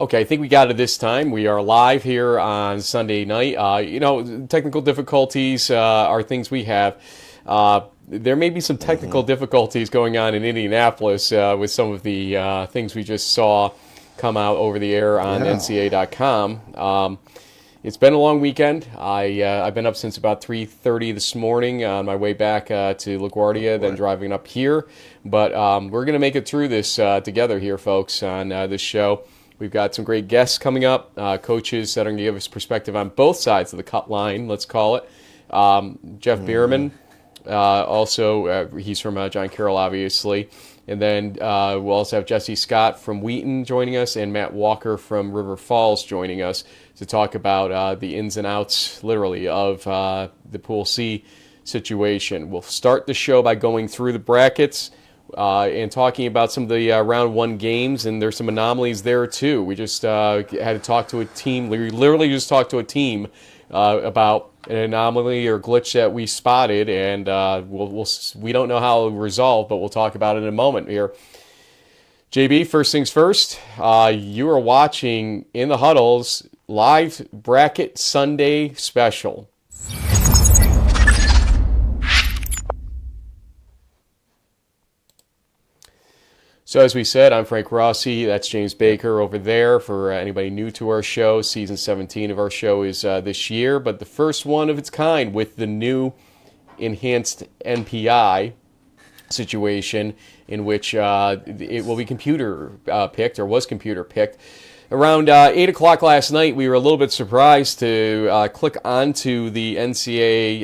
Okay, I think we got it this time. We are live here on Sunday night. Technical difficulties are things we have. There may be some technical difficulties going on in Indianapolis with some of the things we just saw come out over the air on NCAA.com. It's been a long weekend. I've been up since about 3:30 this morning on my way back to LaGuardia, then driving up here. But we're going to make it through this together here, folks, on this show. We've got some great guests coming up, coaches that are going to give us perspective on both sides of the cut line, let's call it. Jeff Bierman, also he's from John Carroll, obviously. And then we'll also have Jesse Scott from Wheaton joining us and Matt Walker from River Falls joining us to talk about the ins and outs, literally, of the Pool C situation. We'll start the show by going through the brackets and talking about some of the round one games, and there's some anomalies there too. We just had to talk to a team. We literally just talked to a team about an anomaly or glitch that we spotted, and we don't know how it'll resolve, but we'll talk about it in a moment here. JB, first things first, you are watching In the Huddle's live bracket Sunday special. So as we said, I'm Frank Rossi. That's James Baker over there. For anybody new to our show, season 17 of our show is this year, but the first one of its kind with the new enhanced NPI situation in which it will be computer picked, or was computer picked. Around 8 o'clock last night, we were a little bit surprised to click onto the NCAA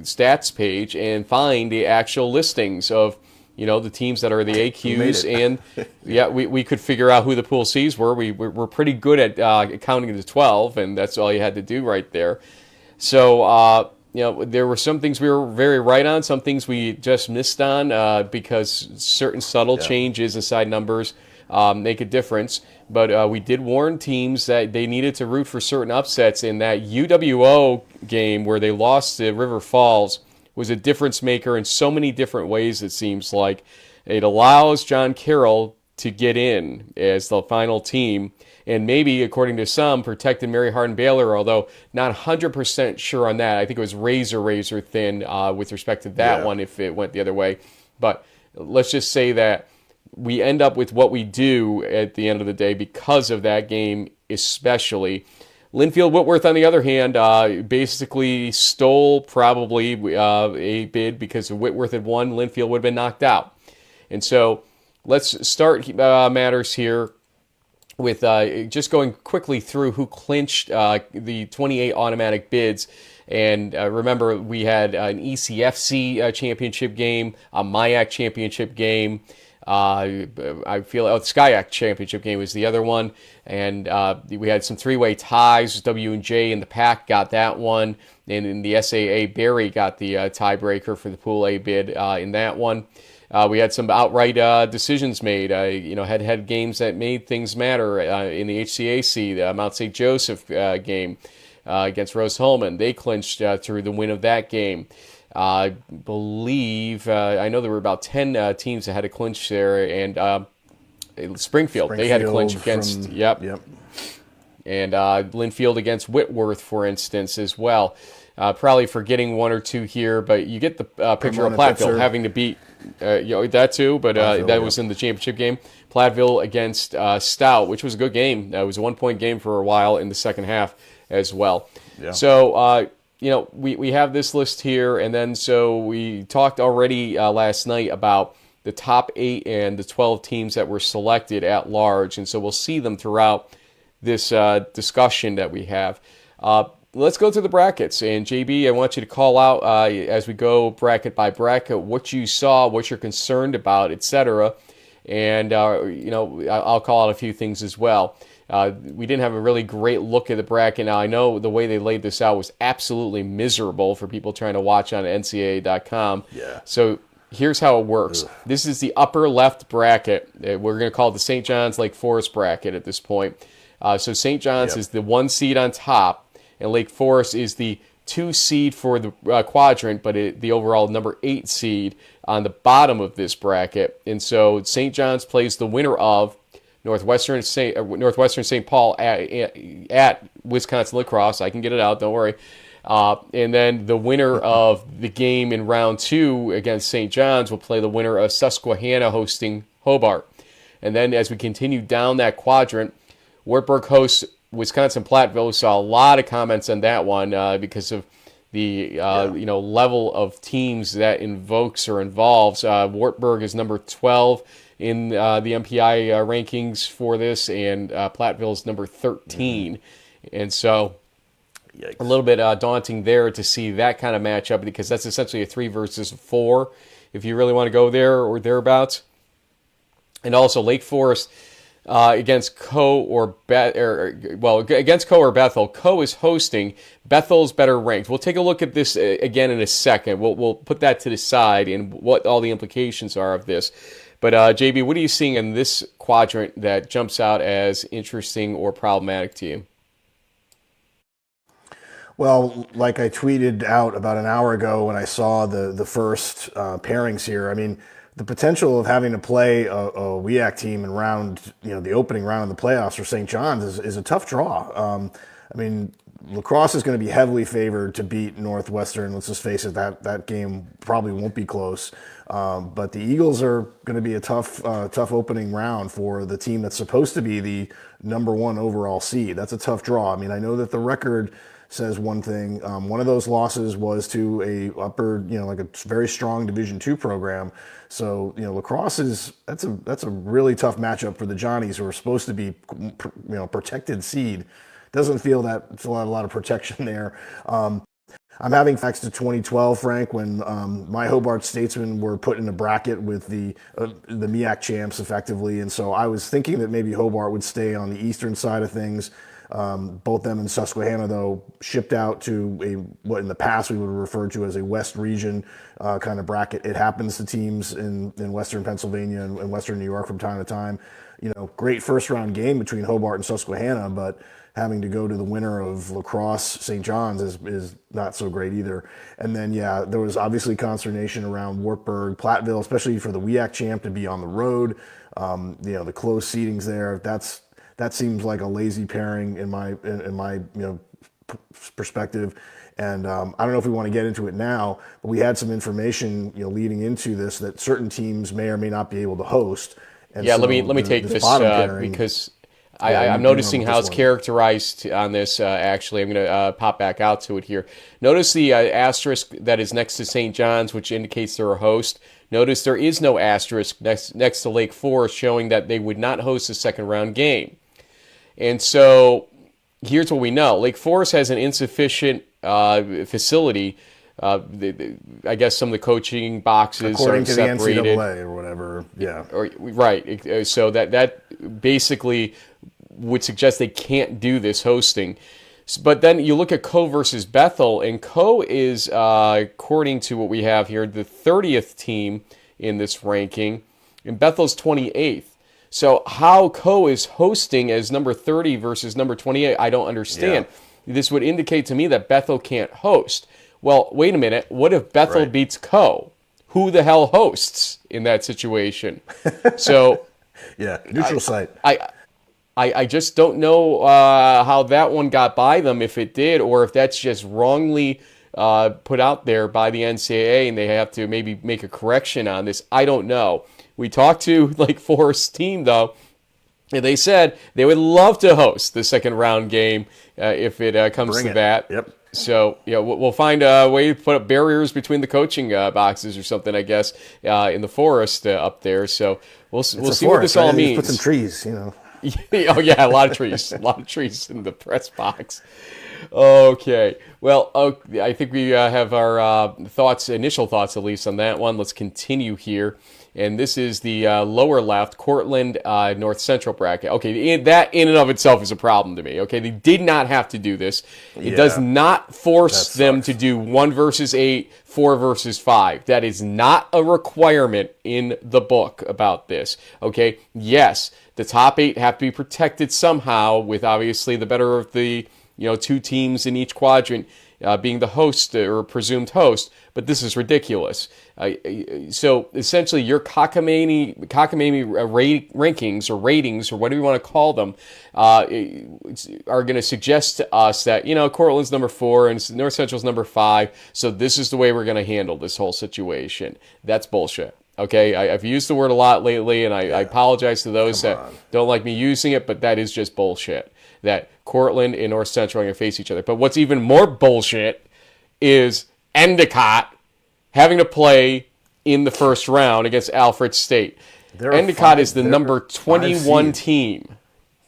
stats page and find the actual listings of the teams that are the AQs, and we could figure out who the Pool Cs were. We're pretty good at counting to 12, and that's all you had to do right there. So, there were some things we were very right on, some things we just missed on because certain subtle changes inside numbers make a difference. But we did warn teams that they needed to root for certain upsets, in that UWO game where they lost to River Falls was a difference maker in so many different ways. It seems like it allows John Carroll to get in as the final team, and maybe, according to some, protected Mary Hardin-Baylor, although not 100% sure on that. I think it was razor thin with respect to that one if it went the other way. But let's just say that we end up with what we do at the end of the day because of that game especially. Linfield-Whitworth, on the other hand, basically stole probably a bid because if Whitworth had won, Linfield would have been knocked out. And so let's start matters here with just going quickly through who clinched the 28 automatic bids. And remember, we had an ECFC championship game, a MIAC championship game. I feel SCIAC championship game was the other one, and we had some three-way ties. W&J and the PAC got that one, and in the SAA, Barry got the tiebreaker for the Pool A bid in that one. We had some outright decisions made, head-to-head games that made things matter in the HCAC, the Mount St. Joseph game against Rose-Hulman. They clinched through the win of that game. I believe, I know there were about 10 teams that had to clinch there, and Springfield, they had to clinch against, and Linfield against Whitworth, for instance, as well. Probably forgetting one or two here, but you get the picture of Platteville having to beat, that too, but that was in the championship game. Platteville against Stout, which was a good game. It was a 1-point game for a while in the second half as well. Yeah. So, we have this list here, and then so we talked already last night about the top 8 and the 12 teams that were selected at large, and so we'll see them throughout this discussion that we have. Let's go through the brackets, and JB, I want you to call out as we go bracket by bracket what you saw, what you're concerned about, etc., and I'll call out a few things as well. We didn't have a really great look at the bracket. Now, I know the way they laid this out was absolutely miserable for people trying to watch on NCAA.com. Yeah. So here's how it works. Ugh. This is the upper left bracket. We're going to call it the St. John's Lake Forest bracket at this point. So St. John's is the 1 seed on top, and Lake Forest is the 2 seed for the quadrant, but the overall number 8 seed on the bottom of this bracket. And so St. John's plays the winner of Northwestern St. Paul at Wisconsin La Crosse. I can get it out, don't worry. And then the winner of the game in round 2 against St. John's will play the winner of Susquehanna hosting Hobart. And then as we continue down that quadrant, Wartburg hosts Wisconsin-Platteville. We saw a lot of comments on that one because of the level of teams that invokes or involves. Wartburg is number 12 in the MPI rankings for this, and Platteville is number 13. And so Yikes. a little bit daunting there to see that kind of matchup, because that's essentially a 3 versus 4 if you really want to go there or thereabouts. And also Lake Forest against against Co or Bethel. Co is hosting. Bethel's better ranked. We'll take a look at this again in a second. We'll put that to the side and what all the implications are of this. But JB, what are you seeing in this quadrant that jumps out as interesting or problematic to you? Well, like I tweeted out about an hour ago when I saw the first pairings here, I mean, the potential of having to play a WEAC team in the opening round of the playoffs for St. John's is a tough draw. I mean, La Crosse is going to be heavily favored to beat Northwestern. Let's just face it, that game probably won't be close. But the Eagles are going to be a tough opening round for the team that's supposed to be the number 1 overall seed. That's a tough draw. I mean, I know that the record says one thing. One of those losses was to a upper, like a very strong Division II program. So, La Crosse that's a really tough matchup for the Johnnies, who are supposed to be, protected seed. Doesn't feel that it's a lot of protection there. I'm having facts to 2012, Frank, when my Hobart Statesmen were put in a bracket with the MEAC champs effectively, and so I was thinking that maybe Hobart would stay on the eastern side of things. Both them and Susquehanna, though, shipped out to what in the past we would have referred to as a West region kind of bracket. It happens to teams in Western Pennsylvania and Western New York from time to time. Great first round game between Hobart and Susquehanna, but having to go to the winner of La Crosse St. John's is not so great either. And then, there was obviously consternation around Wartburg, Platteville, especially for the WEAC champ to be on the road. The close seedings there, that seems like a lazy pairing in my perspective. And I don't know if we want to get into it now, but we had some information leading into this that certain teams may or may not be able to host. And so let me take this because I'm noticing how it's characterized on this. Actually, I'm going to pop back out to it here. Notice the asterisk that is next to St. John's, which indicates they're a host. Notice there is no asterisk next to Lake Forest, showing that they would not host a second round game. And so here's what we know. Lake Forest has an insufficient facility. I guess some of the coaching boxes according are to separated. The NCAA or whatever. Yeah. Right. So that basically would suggest they can't do this hosting. But then you look at Co versus Bethel, and Co is, according to what we have here, the 30th team in this ranking, and Bethel's 28th. So how Co is hosting as number 30 versus number 28, I don't understand. Yeah. This would indicate to me that Bethel can't host. Well, wait a minute. What if Bethel beats Co? Who the hell hosts in that situation? So, neutral site. I just don't know how that one got by them, if it did, or if that's just wrongly put out there by the NCAA and they have to maybe make a correction on this. I don't know. We talked to Lake Forest's team, though, and they said they would love to host the second round game if it comes to that. Yep. So, we'll find a way to put up barriers between the coaching boxes or something, I guess, in the forest up there. So we'll see what this all means. Put some trees, Oh, yeah, a lot of trees. A lot of trees in the press box. Okay. Well, I think we have our initial thoughts at least on that one. Let's continue here. And this is the lower left, Cortland North Central bracket. Okay, that in and of itself is a problem to me. Okay, they did not have to do this. It does not force them to do 1 versus 8, 4 versus 5. That is not a requirement in the book about this. Okay, yes, the top 8 have to be protected somehow with obviously the better of the 2 teams in each quadrant being the host or presumed host, but this is ridiculous. So essentially, your cockamamie rankings or ratings or whatever you want to call them are going to suggest to us that, Cortland's number 4 and North Central's number 5, so this is the way we're going to handle this whole situation. That's bullshit. Okay, I've used the word a lot lately, and I apologize to those that don't like me using it, but that is just bullshit. That Cortland and North Central are going to face each other. But what's even more bullshit is Endicott having to play in the first round against Alfred State. Endicott is the number 21 team.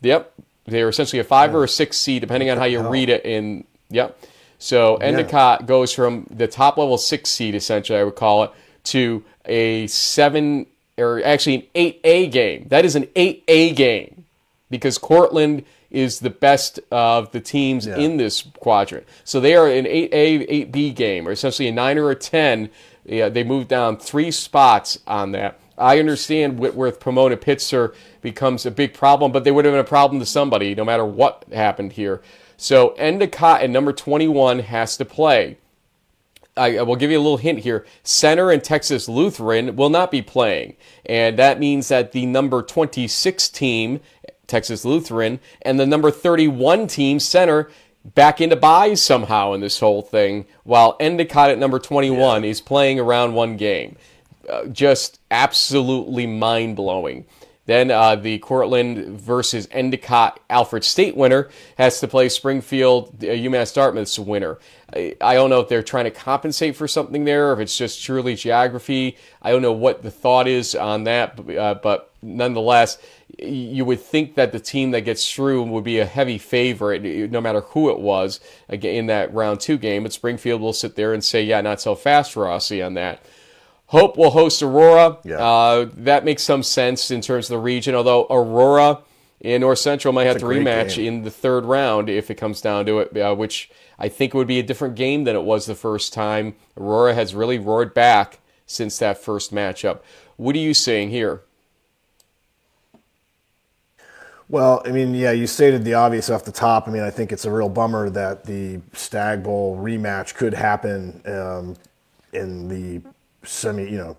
Yep, they're essentially a 5 or a 6 seed, depending on how you read it. So Endicott goes from the top level 6 seed, essentially, I would call it, to a 7, or actually an 8A game. That is an 8A game because Cortland is the best of the teams in this quadrant. So they are an 8A, 8B game, or essentially a 9 or a 10. They moved down 3 spots on that. I understand Whitworth, Pomona, Pitzer becomes a big problem, but they would have been a problem to somebody no matter what happened here. So Endicott at number 21 has to play. I will give you a little hint here. Center and Texas Lutheran will not be playing. And that means that the number 26 team, Texas Lutheran, and the number 31 team, Center, back into buys somehow in this whole thing, while Endicott at number 21 is playing around 1 game. Just absolutely mind-blowing. Then the Cortland versus Endicott Alfred State winner has to play Springfield UMass Dartmouth's winner. I don't know if they're trying to compensate for something there, or if it's just truly geography. I don't know what the thought is on that, but nonetheless, you would think that the team that gets through would be a heavy favorite, no matter who it was, in that round 2 game. But Springfield will sit there and say, not so fast, Rossi, on that. Hope will host Aurora. That makes some sense in terms of the region, although Aurora and North Central might have to rematch in the 3rd round if it comes down to it, which I think would be a different game than it was the first time. Aurora has really roared back since that first matchup. What are you saying here? Well, I mean, you stated the obvious off the top. I mean, I think it's a real bummer that the Stag Bowl rematch could happen in the semifinals,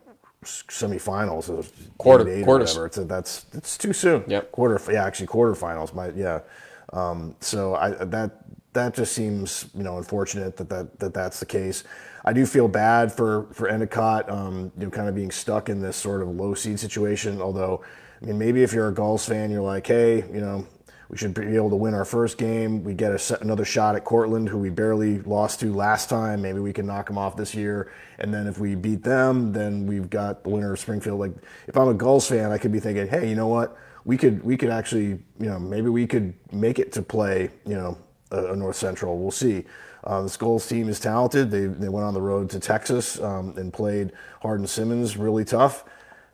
quarters. That's too soon. Yep. Quarterfinals. So that just seems unfortunate that's the case. I do feel bad for Endicott, kind of being stuck in this sort of low seed situation. Although, I mean, maybe if you're a Gulls fan, you're like, hey, we should be able to win our first game. We get another shot at Cortland, who we barely lost to last time. Maybe we can knock them off this year. And then if we beat them, then we've got the winner of Springfield. Like, if I'm a Gulls fan, I could be thinking, hey, you know what? We could actually, maybe we could make it to play, a North Central. We'll see. This Gulls team is talented. They went on the road to Texas and played Hardin-Simmons really tough.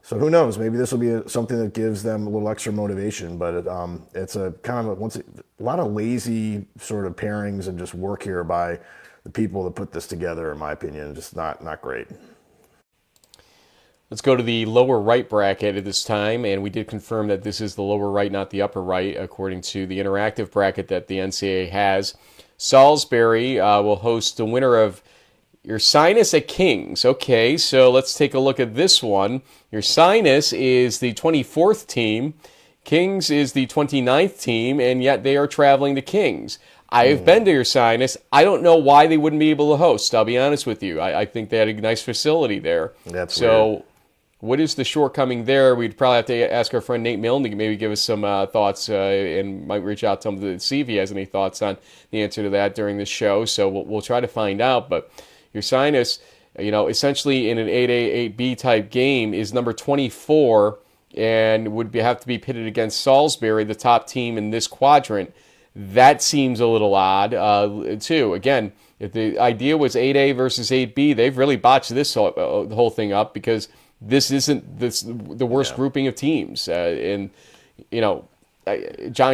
So who knows? Maybe this will be something that gives them a little extra motivation. But it's a kind of a lot of lazy sort of pairings and just work here by the people that put this together. In my opinion, just not great. Let's go to the lower right bracket at this time, and we did confirm that this is the lower right, not the upper right, according to the interactive bracket that the NCAA has. Salisbury will host the winner of Ursinus at Kings. Okay, so let's take a look at this one. Ursinus is the 24th team. Kings is the 29th team, and yet they are traveling to Kings. I have been to Ursinus. I don't know why they wouldn't be able to host, I'll be honest with you. I think they had a nice facility there. That's weird. What is the shortcoming there? We'd probably have to ask our friend Nate Milne to maybe give us some thoughts and might reach out to him to see if he has any thoughts on the answer to that during this show. So we'll try to find out. But Ursinus, essentially in an 8A, 8B type game is number 24 and would have to be pitted against Salisbury, the top team in this quadrant. That seems a little odd, too. Again, if the idea was 8A versus 8B, they've really botched this the whole thing up because this isn't the worst grouping of teams. John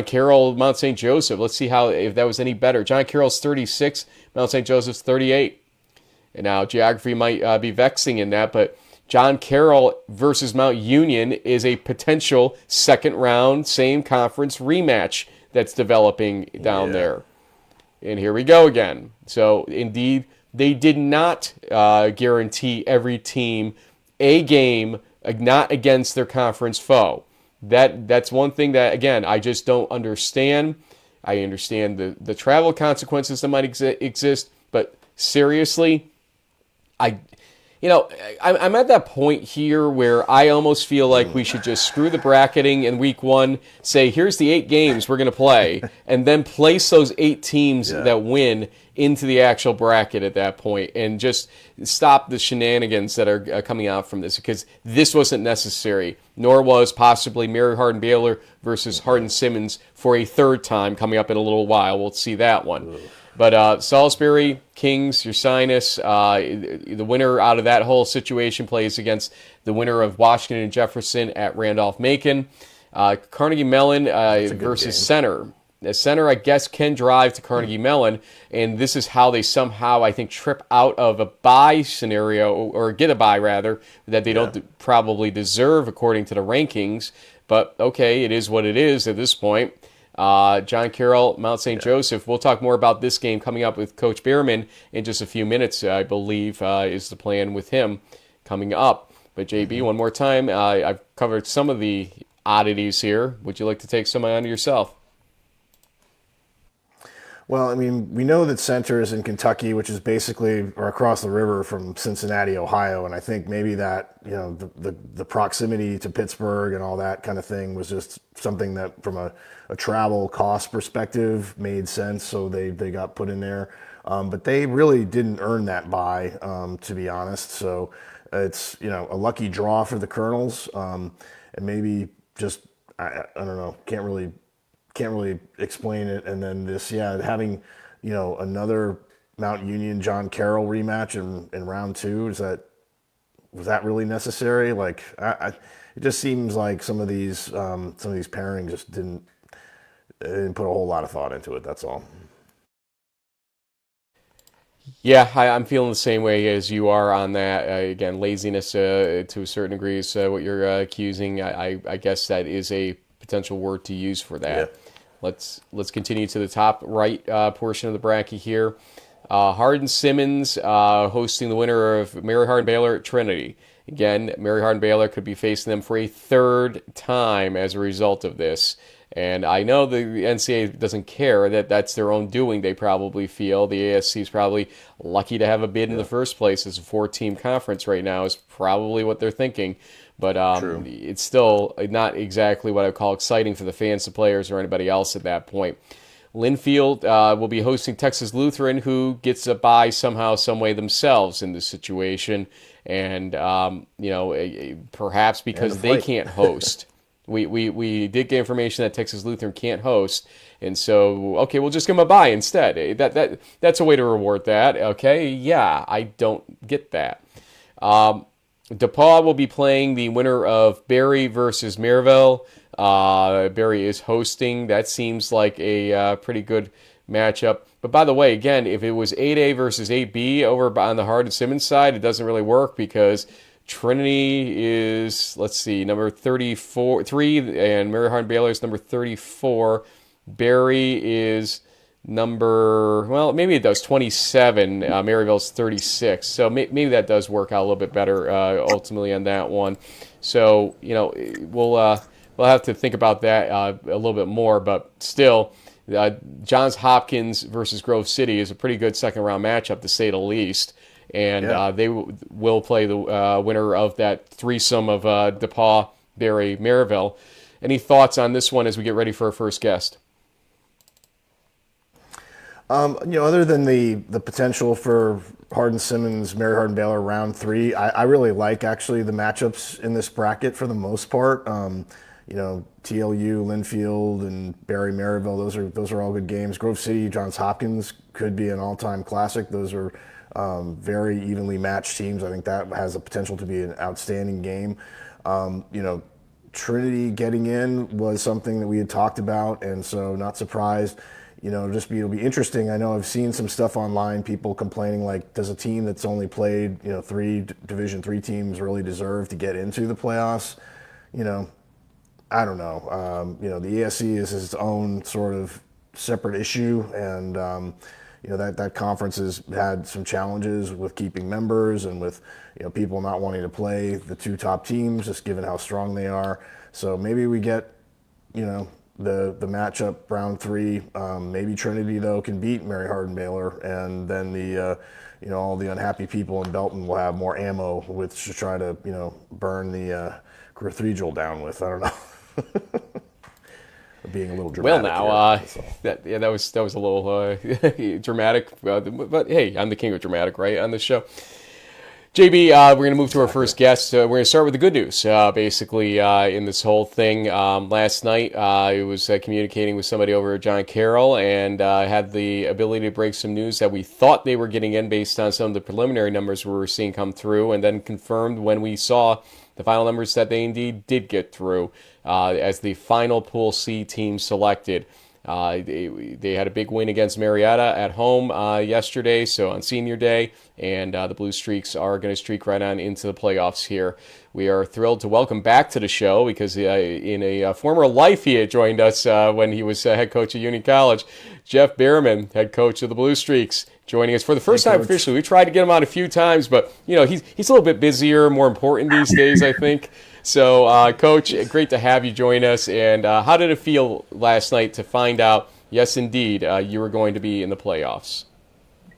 Carroll, Mount St. Joseph. Let's see if that was any better. John Carroll's 36, Mount St. Joseph's 38. And now geography might be vexing in that, but John Carroll versus Mount Union is a potential second round, same conference rematch that's developing down there. And here we go again. So indeed, they did not guarantee every team a game, not against their conference foe. That's one thing that, again, I just don't understand. I understand the travel consequences that might exist, but seriously, I'm at that point here where I almost feel like we should just screw the bracketing in week one, say, here's the 8 games we're going to play, and then place those 8 teams that win into the actual bracket at that point, and just stop the shenanigans that are coming out from this, because this wasn't necessary, nor was possibly Mary Hardin-Baylor versus Hardin-Simmons for a third time coming up in a little while. We'll see that one. Ugh. But Salisbury, Kings, Ursinus, the winner out of that whole situation plays against the winner of Washington and Jefferson at Randolph-Macon. Carnegie Mellon versus Center. The Center, I guess, can drive to Carnegie Mellon, and this is how they somehow, I think, trip out of a bye scenario, or get a bye, rather, that they don't probably deserve according to the rankings. But, okay, it is what it is at this point. John Carroll, Mount St. Joseph. We'll talk more about this game coming up with Coach Behrman in just a few minutes, I believe, is the plan with him coming up. But, JB, one more time, I've covered some of the oddities here. Would you like to take some on yourself? Well, I mean, we know that Center is in Kentucky, which is basically or across the river from Cincinnati, Ohio, and I think maybe that, the proximity to Pittsburgh and all that kind of thing was just something that from a travel cost perspective made sense, so they got put in there. But they really didn't earn that bye, to be honest. So it's, a lucky draw for the Colonels, and maybe just, I don't know, can't really explain it. And then this, having, another Mount Union John Carroll rematch in round 2, was that really necessary? Like, it just seems like some of these pairings just didn't put a whole lot of thought into it. That's all. Yeah, I'm feeling the same way as you are on that. Again, laziness to a certain degree is what you're accusing. I guess that is a potential word to use for that. Yeah. Let's continue to the top right portion of the bracket here. Hardin-Simmons hosting the winner of Mary Hardin-Baylor at Trinity. Again, Mary Hardin-Baylor could be facing them for a third time as a result of this. And I know the NCAA doesn't care, that's their own doing, they probably feel. The ASC is probably lucky to have a bid in the first place. It's a 4-team conference right now is probably what they're thinking. But it's still not exactly what I would call exciting for the fans, the players, or anybody else at that point. Linfield will be hosting Texas Lutheran, who gets a bye somehow, some way themselves in this situation. And, perhaps because they can't host. We did get information that Texas Lutheran can't host. And so, okay, we'll just give them a bye instead. That's a way to reward that. Okay, yeah, I don't get that. DePaul will be playing the winner of Berry versus Maryville. Berry is hosting. That seems like a pretty good matchup. But by the way, again, if it was 8A versus 8B over on the Hardin-Simmons side, it doesn't really work because Trinity is, number 3, and Mary Hardin-Baylor is number 34. Berry is maybe it does, 27. Maryville's 36. So maybe that does work out a little bit better ultimately on that one. So, we'll have to think about that a little bit more. But still, Johns Hopkins versus Grove City is a pretty good second-round matchup, to say the least. And they will play the winner of that threesome of DePaul, Berry, Maryville. Any thoughts on this one as we get ready for our first guest? Other than the potential for Hardin-Simmons, Mary Hardin-Baylor round 3, I really like actually the matchups in this bracket for the most part. TLU, Linfield, and Berry, Maryville, those are all good games. Grove City, Johns Hopkins could be an all-time classic. Those are very evenly matched teams. I think that has the potential to be an outstanding game. Trinity getting in was something that we had talked about, and so not surprised. It'll be interesting. I know I've seen some stuff online, people complaining like, does a team that's only played, 3 Division III teams really deserve to get into the playoffs? I don't know. The ASC is its own sort of separate issue, and that conference has had some challenges with keeping members and with people not wanting to play the two top teams, just given how strong they are. So maybe we get the matchup round 3. Maybe Trinity though can beat Mary Hardin Baylor, and then the all the unhappy people in Belton will have more ammo with to try to burn the cathedral down with. I don't know. Being a little dramatic. Well, now that was a little dramatic, but hey, I'm the king of dramatic, right, on this show. JB, we're going to move to our first guest. We're going to start with the good news, basically, in this whole thing. Last night, I was communicating with somebody over at John Carroll and had the ability to break some news that we thought they were getting in based on some of the preliminary numbers we were seeing come through, and then confirmed when we saw the final numbers that they indeed did get through as the final Pool C team selected. They had a big win against Marietta at home yesterday, so on senior day, and the Blue Streaks are going to streak right on into the playoffs here. We are thrilled to welcome back to the show because in a former life he had joined us when he was head coach at Union College, Jeff Behrman, head coach of the Blue Streaks, joining us for the first time officially. We tried to get him on a few times, but he's a little bit busier, more important these days, I think. So, Coach, great to have you join us. And how did it feel last night to find out, yes, indeed, you were going to be in the playoffs?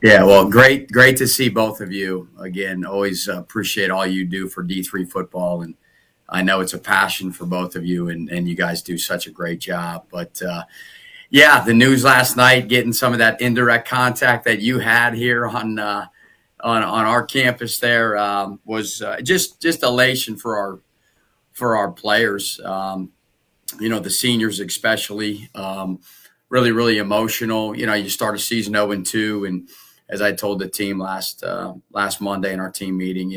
Yeah, well, great to see both of you. Again, always appreciate all you do for D3 football. And I know it's a passion for both of you, and you guys do such a great job. But, yeah, the news last night, getting some of that indirect contact that you had here on our campus there was just elation for our players, the seniors especially, really, really emotional. You start a season 0-2, and as I told the team last Monday in our team meeting,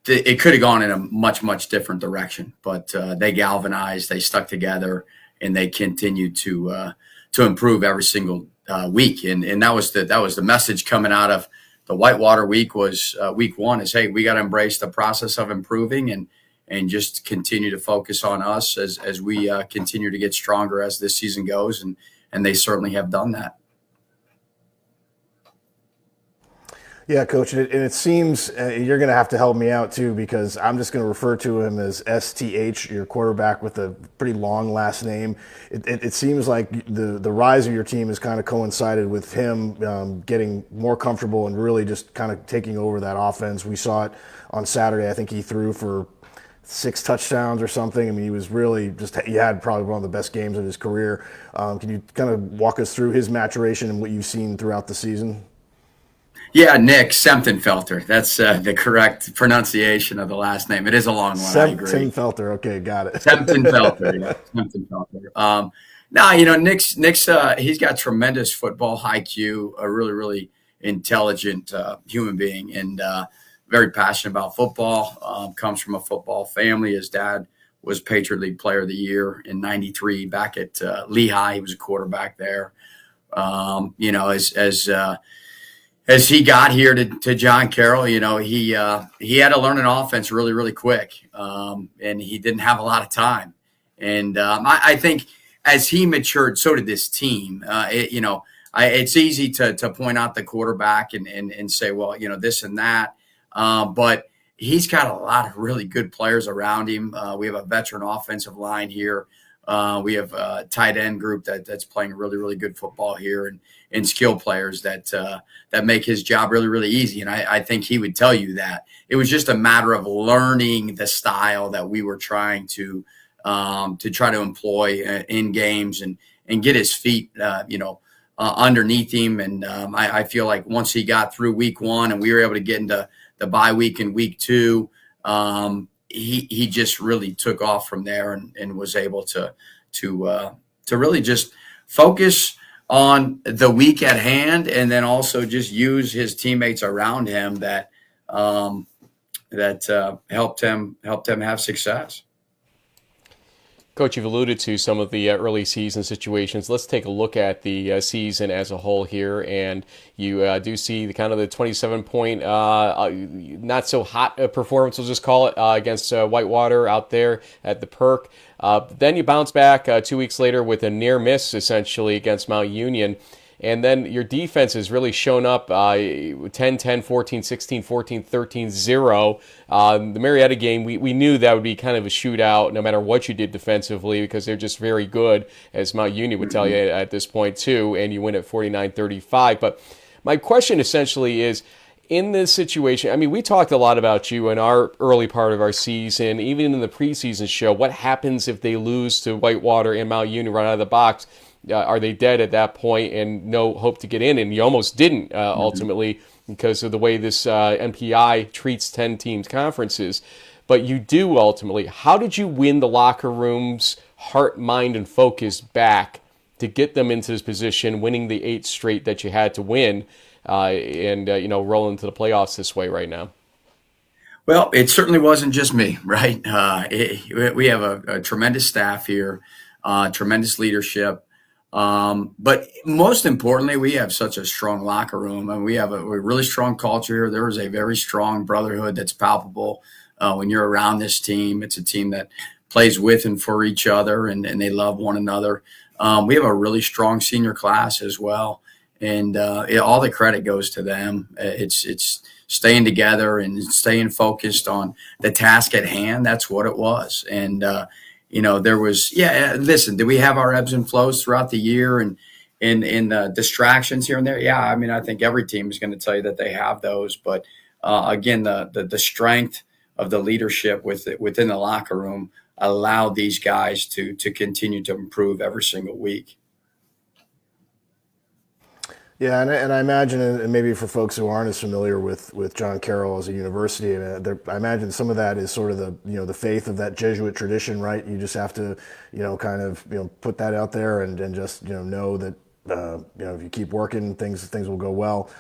it could have gone in a much, much different direction, but they galvanized, they stuck together, and they continued to improve every single week. And that was the message coming out of the Whitewater week was week 1 is, hey, we got to embrace the process of improving and just continue to focus on us as we continue to get stronger as this season goes. And they certainly have done that. Yeah, Coach, and it seems you're going to have to help me out too, because I'm just going to refer to him as STH, your quarterback with a pretty long last name. It seems like the rise of your team has kind of coincided with him getting more comfortable and really just kind of taking over that offense. We saw it on Saturday. I think he threw for 6 touchdowns or something. I mean, he was really he had probably one of the best games of his career. Can you kind of walk us through his maturation and what you've seen throughout the season? Yeah, Nick Semtenfelter. That's the correct pronunciation of the last name. It is a long one. I agree. Semtenfelter. Okay, got it. Semtenfelter. Yeah, Semtenfelter. Nick's he's got tremendous football IQ, a really, really intelligent human being, and very passionate about football. Comes from a football family. His dad was Patriot League Player of the Year in '93 back at Lehigh. He was a quarterback there. As he got here to John Carroll, he had to learn an offense really, really quick, and he didn't have a lot of time. And I think as he matured, so did this team. It's easy to point out the quarterback and say, well, this and that, but he's got a lot of really good players around him. We have a veteran offensive line here. We have a tight end group that's playing really, really good football here, and skill players that make his job really, really easy. And I think he would tell you that it was just a matter of learning the style that we were trying to try to employ in games and get his feet, underneath him. And I feel like once he got through week 1 and we were able to get into the bye week in week 2, he just really took off from there and was able to really just focus on the week at hand, and then also just use his teammates around him that helped him have success. Coach, you've alluded to some of the early season situations. Let's take a look at the season as a whole here, and you do see the kind of the 27-point, not so hot performance, we'll just call it, against Whitewater out there at the Perk. Then you bounce back 2 weeks later with a near miss, essentially, against Mount Union. And then your defense has really shown up 10, 10, 14, 16, 14, 13, 0. The Marietta game, we knew that would be kind of a shootout no matter what you did defensively because they're just very good, as Mount Union would tell you at this point too, and you win at 49-35. But my question essentially is, in this situation, I mean, we talked a lot about you in our early part of our season, even in the preseason show. What happens if they lose to Whitewater and Mount Union right out of the box? Are they dead at that point and no hope to get in? And you almost didn't ultimately because of the way this NPI treats 10 teams conferences. But you do ultimately. How did you win the locker room's heart, mind, and focus back to get them into this position, winning the 8 straight that you had to win and rolling into the playoffs this way right now? Well, it certainly wasn't just me, right? We have a tremendous staff here, tremendous leadership. But most importantly, we have such a strong locker room, and we have a really strong culture here. There is a very strong brotherhood that's palpable when you're around this team. It's a team that plays with and for each other, and they love one another. We have a really strong senior class as well, and all the credit goes to them. It's staying together and staying focused on the task at hand. That's what it was, and there was, listen, do we have our ebbs and flows throughout the year and distractions here and there? Yeah, I mean, I think every team is going to tell you that they have those. But again, the strength of the leadership within the locker room allowed these guys to continue to improve every single week. Yeah, and I imagine, and maybe for folks who aren't as familiar with John Carroll as a university, I imagine some of that is sort of the faith of that Jesuit tradition, right? You just have to kind of put that out there and just know that if you keep working, things will go well.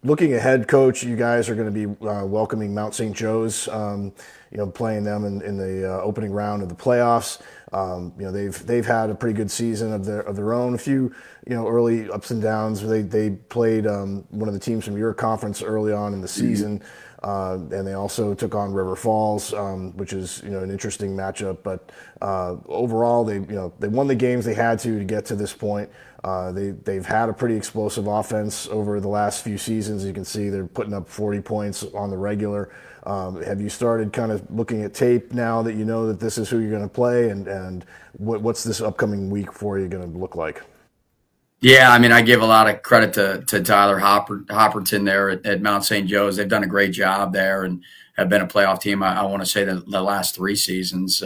Looking ahead, Coach, you guys are going to be welcoming Mount St. Joe's, playing them in the opening round of the playoffs. They've had a pretty good season of their own. A few early ups and downs. They played one of the teams from your conference early on in the season, and they also took on River Falls, which is an interesting matchup. But overall, they won the games they had to get to this point. They've had a pretty explosive offense over the last few seasons. You can see they're putting up 40 points on the regular. Have you started kind of looking at tape now that you know that this is who you're going to play, and what's this upcoming week for you going to look like? Yeah, I mean, I give a lot of credit to Tyler Hopperton there at Mount St. Joe's. They've done a great job there and have been a playoff team. I want to say the last 3 seasons.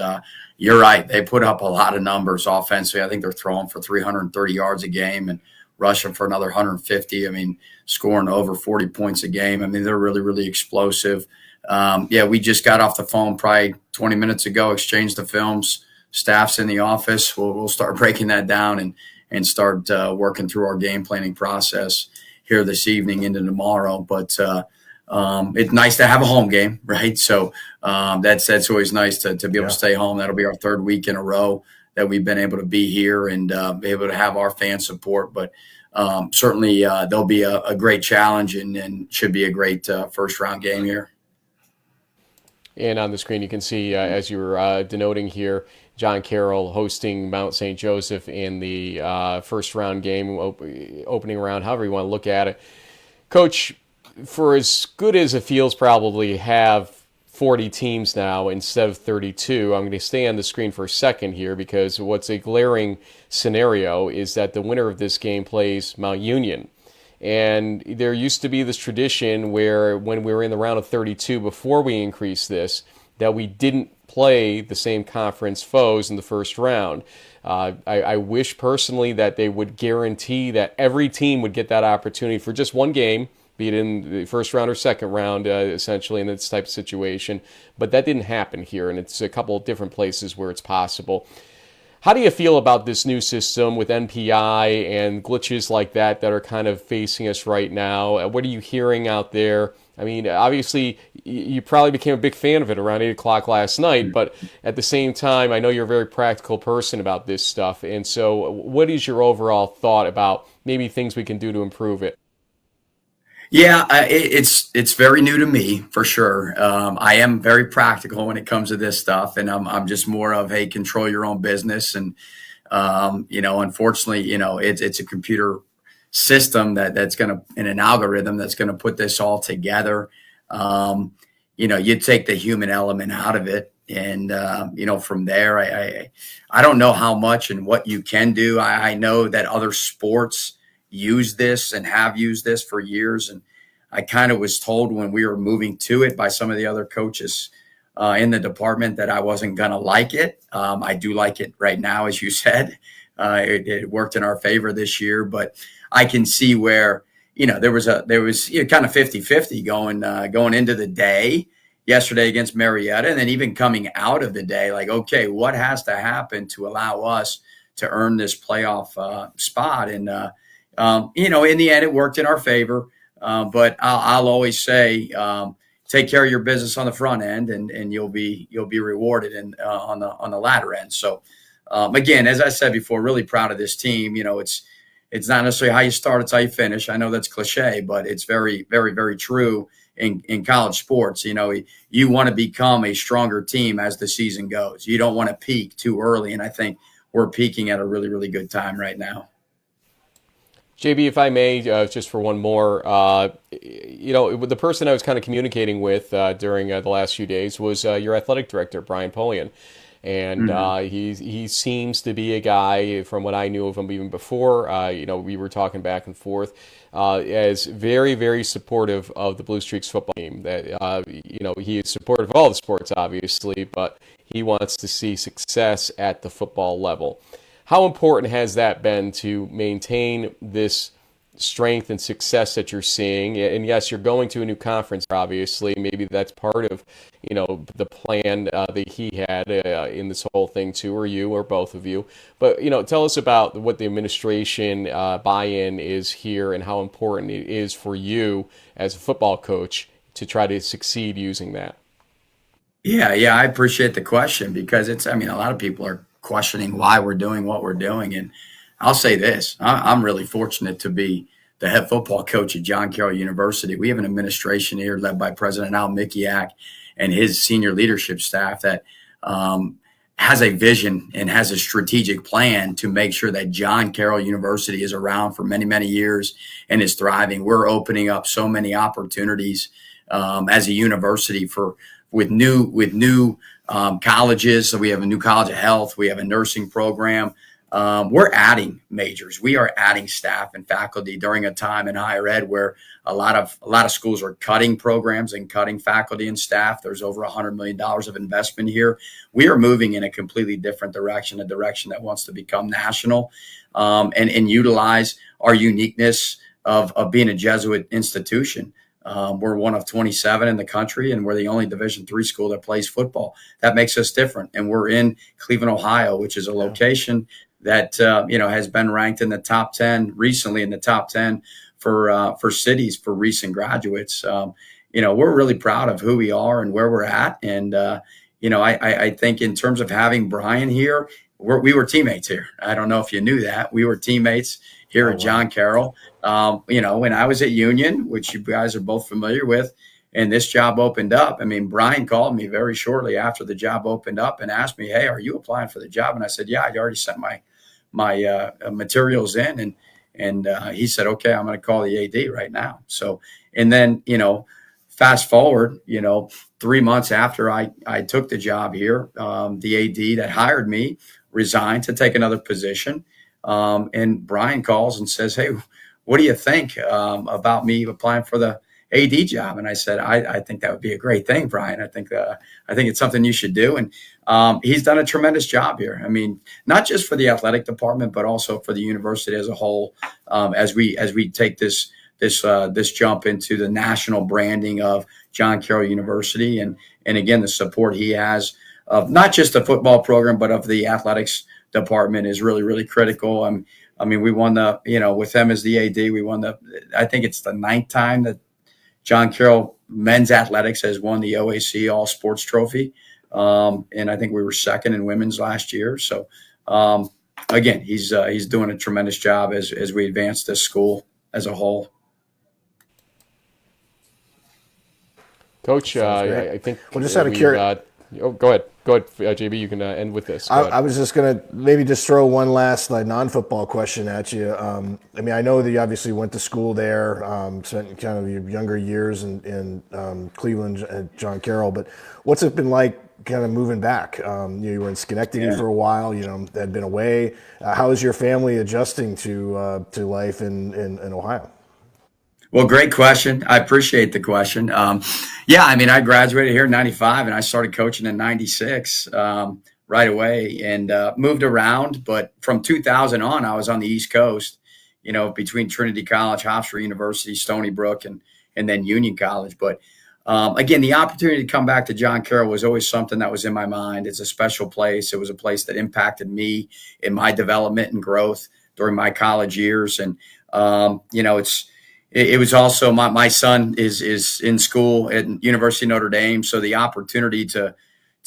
You're right. They put up a lot of numbers offensively. I think they're throwing for 330 yards a game and rushing for another 150. I mean, scoring over 40 points a game. I mean, they're really, really explosive. We just got off the phone probably 20 minutes ago, exchanged the films. Staff's in the office. We'll start breaking that down and start working through our game planning process here this evening into tomorrow. But it's nice to have a home game, right? So that's always nice to be able to stay home. That'll be our 3rd week in a row that we've been able to be here and be able to have our fan support. But certainly there'll be a great challenge and should be a great first round game here. And on the screen, you can see, as you were denoting here, John Carroll hosting Mount St. Joseph in the first round game, opening round, however you want to look at it. Coach, for as good as it feels probably have 40 teams now instead of 32, I'm going to stay on the screen for a second here because what's a glaring scenario is that the winner of this game plays Mount Union. And there used to be this tradition where when we were in the round of 32 before we increased this, that we didn't play the same conference foes in the first round. I wish personally that they would guarantee that every team would get that opportunity for just one game, be it in the first round or second round, essentially in this type of situation. But that didn't happen here, and it's a couple of different places where it's possible. How do you feel about this new system with NPI and glitches like that are kind of facing us right now? What are you hearing out there? I mean, obviously, you probably became a big fan of it around 8 o'clock last night, but at the same time, I know you're a very practical person about this stuff. And so, what is your overall thought about maybe things we can do to improve it? Yeah, it's very new to me for sure. I am very practical when it comes to this stuff, and I'm just more of, hey, control your own business. And unfortunately, it's a computer system that's going to, and an algorithm that's going to put this all together. You take the human element out of it, and from there, I don't know how much and what you can do. I know that other sports use this and have used this for years, and I kind of was told when we were moving to it by some of the other coaches in the department that I wasn't going to like it. I do like it right now, as you said. It worked in our favor this year, but I can see where, there was kind of 50-50 going into the day yesterday against Marietta, and then even coming out of the day, like, okay, what has to happen to allow us to earn this playoff spot? And in the end, it worked in our favor. But I'll always say, take care of your business on the front end, and you'll be rewarded on the latter end. So again, as I said before, really proud of this team. It's not necessarily how you start, it's how you finish. I know that's cliche, but it's very, very, very true in college sports. You want to become a stronger team as the season goes. You don't want to peak too early, and I think we're peaking at a really, really good time right now. JB, if I may, just for one more, the person I was kind of communicating with during the last few days was your athletic director, Brian Polian. And he seems to be a guy, from what I knew of him even before, we were talking back and forth, as very, very supportive of the Blue Streaks football team. That he is supportive of all the sports, obviously, but he wants to see success at the football level. How important has that been to maintain this strength and success that you're seeing? And yes, you're going to a new conference, obviously. Maybe that's part of, the plan that he had in this whole thing too, or you, or both of you. But, tell us about what the administration buy-in is here and how important it is for you as a football coach to try to succeed using that. Yeah, I appreciate the question, because a lot of people are questioning why we're doing what we're doing. And I'll say this, I'm really fortunate to be the head football coach at John Carroll University. We have an administration here led by President Al Mikiak and his senior leadership staff that has a vision and has a strategic plan to make sure that John Carroll University is around for many, many years and is thriving. We're opening up so many opportunities as a university with new colleges. So we have a new college of health. We have a nursing program. We're adding majors. We are adding staff and faculty during a time in higher ed where a lot of schools are cutting programs and cutting faculty and staff. There's over $100 million of investment here. We are moving in a completely different direction, a direction that wants to become national, and utilize our uniqueness of being a Jesuit institution. We're one of 27 in the country, and we're the only Division III school that plays football. That makes us different. And we're in Cleveland, Ohio, which is a location that has been ranked in the top 10 recently, in the top 10 for cities for recent graduates. We're really proud of who we are and where we're at. And I think in terms of having Brian here, we were teammates here. I don't know if you knew that. We were teammates here at John Carroll. When I was at Union, which you guys are both familiar with, and this job opened up, Brian called me very shortly after the job opened up and asked me, "Hey, are you applying for the job?" And I said, "Yeah, I already sent my materials in." And he said, "Okay, I'm going to call the AD right now." So, and then, fast forward, 3 months after I took the job here, the AD that hired me resigned to take another position. And Brian calls and says, "Hey, what do you think about me applying for the AD job?" And I said, I think that would be a great thing, Brian. I think it's something you should do. And he's done a tremendous job here. Not just for the athletic department, but also for the university as a whole, as we take this jump into the national branding of John Carroll University. And again, the support he has of not just the football program, but of the athletics department is really, really critical. We won with them as the AD, we won I think it's the 9th time that John Carroll men's athletics has won the OAC All Sports Trophy. And I think we were second in women's last year. So, again, he's doing a tremendous job as we advance this school as a whole. Coach, I think well, just out of curiosity. Go ahead, JB. You can end with this. I was just going to maybe just throw one last non-football question at you. I mean, I know that you obviously went to school there, spent kind of your younger years in Cleveland at John Carroll, but what's it been like kind of moving back? You were in Schenectady for a while, had been away. How is your family adjusting to life in Ohio? Well, great question. I appreciate the question. Yeah, I mean, I graduated here in 95 and I started coaching in 96 right away and moved around. But from 2000 on, I was on the East Coast, between Trinity College, Hofstra University, Stony Brook, and then Union College. But again, the opportunity to come back to John Carroll was always something that was in my mind. It's a special place. It was a place that impacted me in my development and growth during my college years. And, it was also my son is in school at University of Notre Dame. So the opportunity to